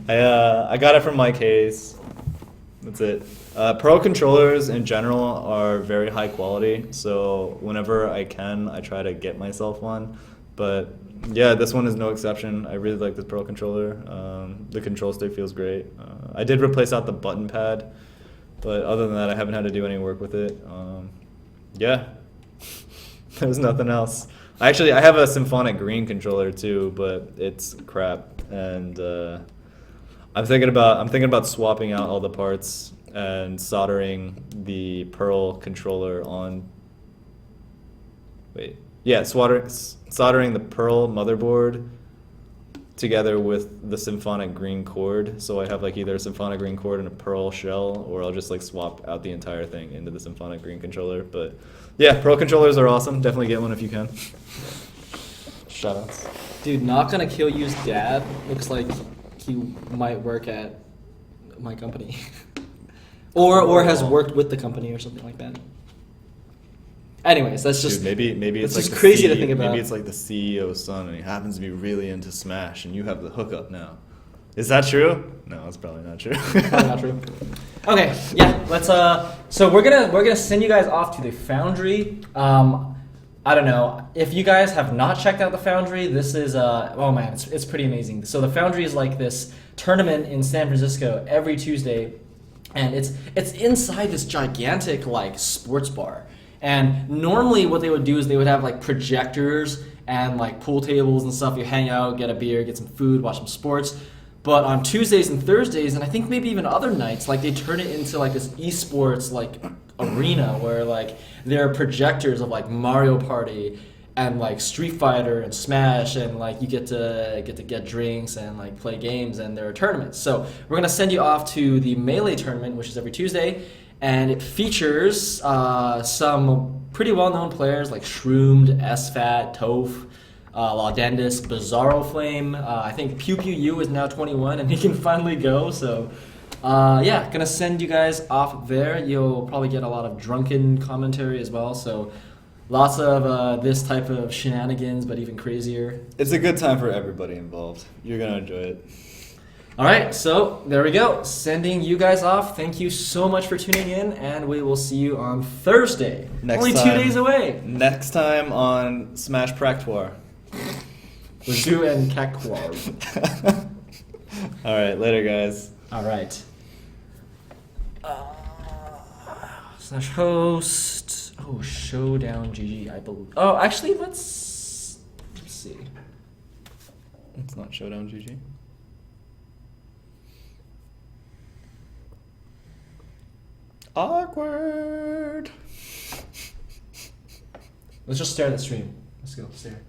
I got it from Mike Hayes. That's it. Pro controllers in general are very high quality, so whenever I can, I try to get myself one. But yeah, this one is no exception. I really like this Pro controller. The control stick feels great. I did replace out the button pad, but other than that, I haven't had to do any work with it. Yeah, there's nothing else. I have a Symphonic Green controller too, but it's crap. And I'm thinking about swapping out all the parts and soldering the Pearl controller on. Wait, yeah, soldering the Pearl motherboard together with the symphonic green cord. So I have like either a symphonic green cord and a Pearl shell, or I'll just like swap out the entire thing into the symphonic green controller. But yeah, Pearl controllers are awesome. Definitely get one if you can. Shoutouts. Dude, Not Gonna Kill You's dad looks like he might work at my company. or has worked with the company or something like that. Anyways, that's just Dude, maybe it's like just crazy to think about. Maybe it's like the CEO's son, and he happens to be really into Smash, and you have the hookup now. Is that true? No, it's probably not true. Probably not true. Okay, yeah, let's so we're gonna send you guys off to the Foundry. I don't know if you guys have not checked out the Foundry. This is oh man, it's pretty amazing. So the Foundry is like this tournament in San Francisco every Tuesday, and it's inside this gigantic like sports bar. And normally what they would do is they would have like projectors and like pool tables and stuff. You hang out, get a beer, get some food, watch some sports. But on Tuesdays and Thursdays, and I think maybe even other nights, like they turn it into like this esports like arena where like there are projectors of like Mario Party and like Street Fighter and Smash, and like you get to get drinks and like play games, and there are tournaments. So we're gonna send you off to the Melee tournament, which is every Tuesday. And it features some pretty well-known players like Shroomed, SFAT, Toph, Laudendis, Bizarro Flame. I think Pew Pew U is now 21 and he can finally go. So yeah, gonna send you guys off there. You'll probably get a lot of drunken commentary as well. So lots of this type of shenanigans, but even crazier. It's a good time for everybody involved. You're gonna enjoy it. All right, so there we go. Sending you guys off. Thank you so much for tuning in, and we will see you on Thursday. Only 2 days away. Next time on SmashPractice. Ledoux and Kakwa. All right, later, guys. All right. Slash host. Oh, Showdown GG, I believe. Oh, actually, let's see. It's not Showdown GG. Awkward. Let's just stare at the stream. Let's go, stare.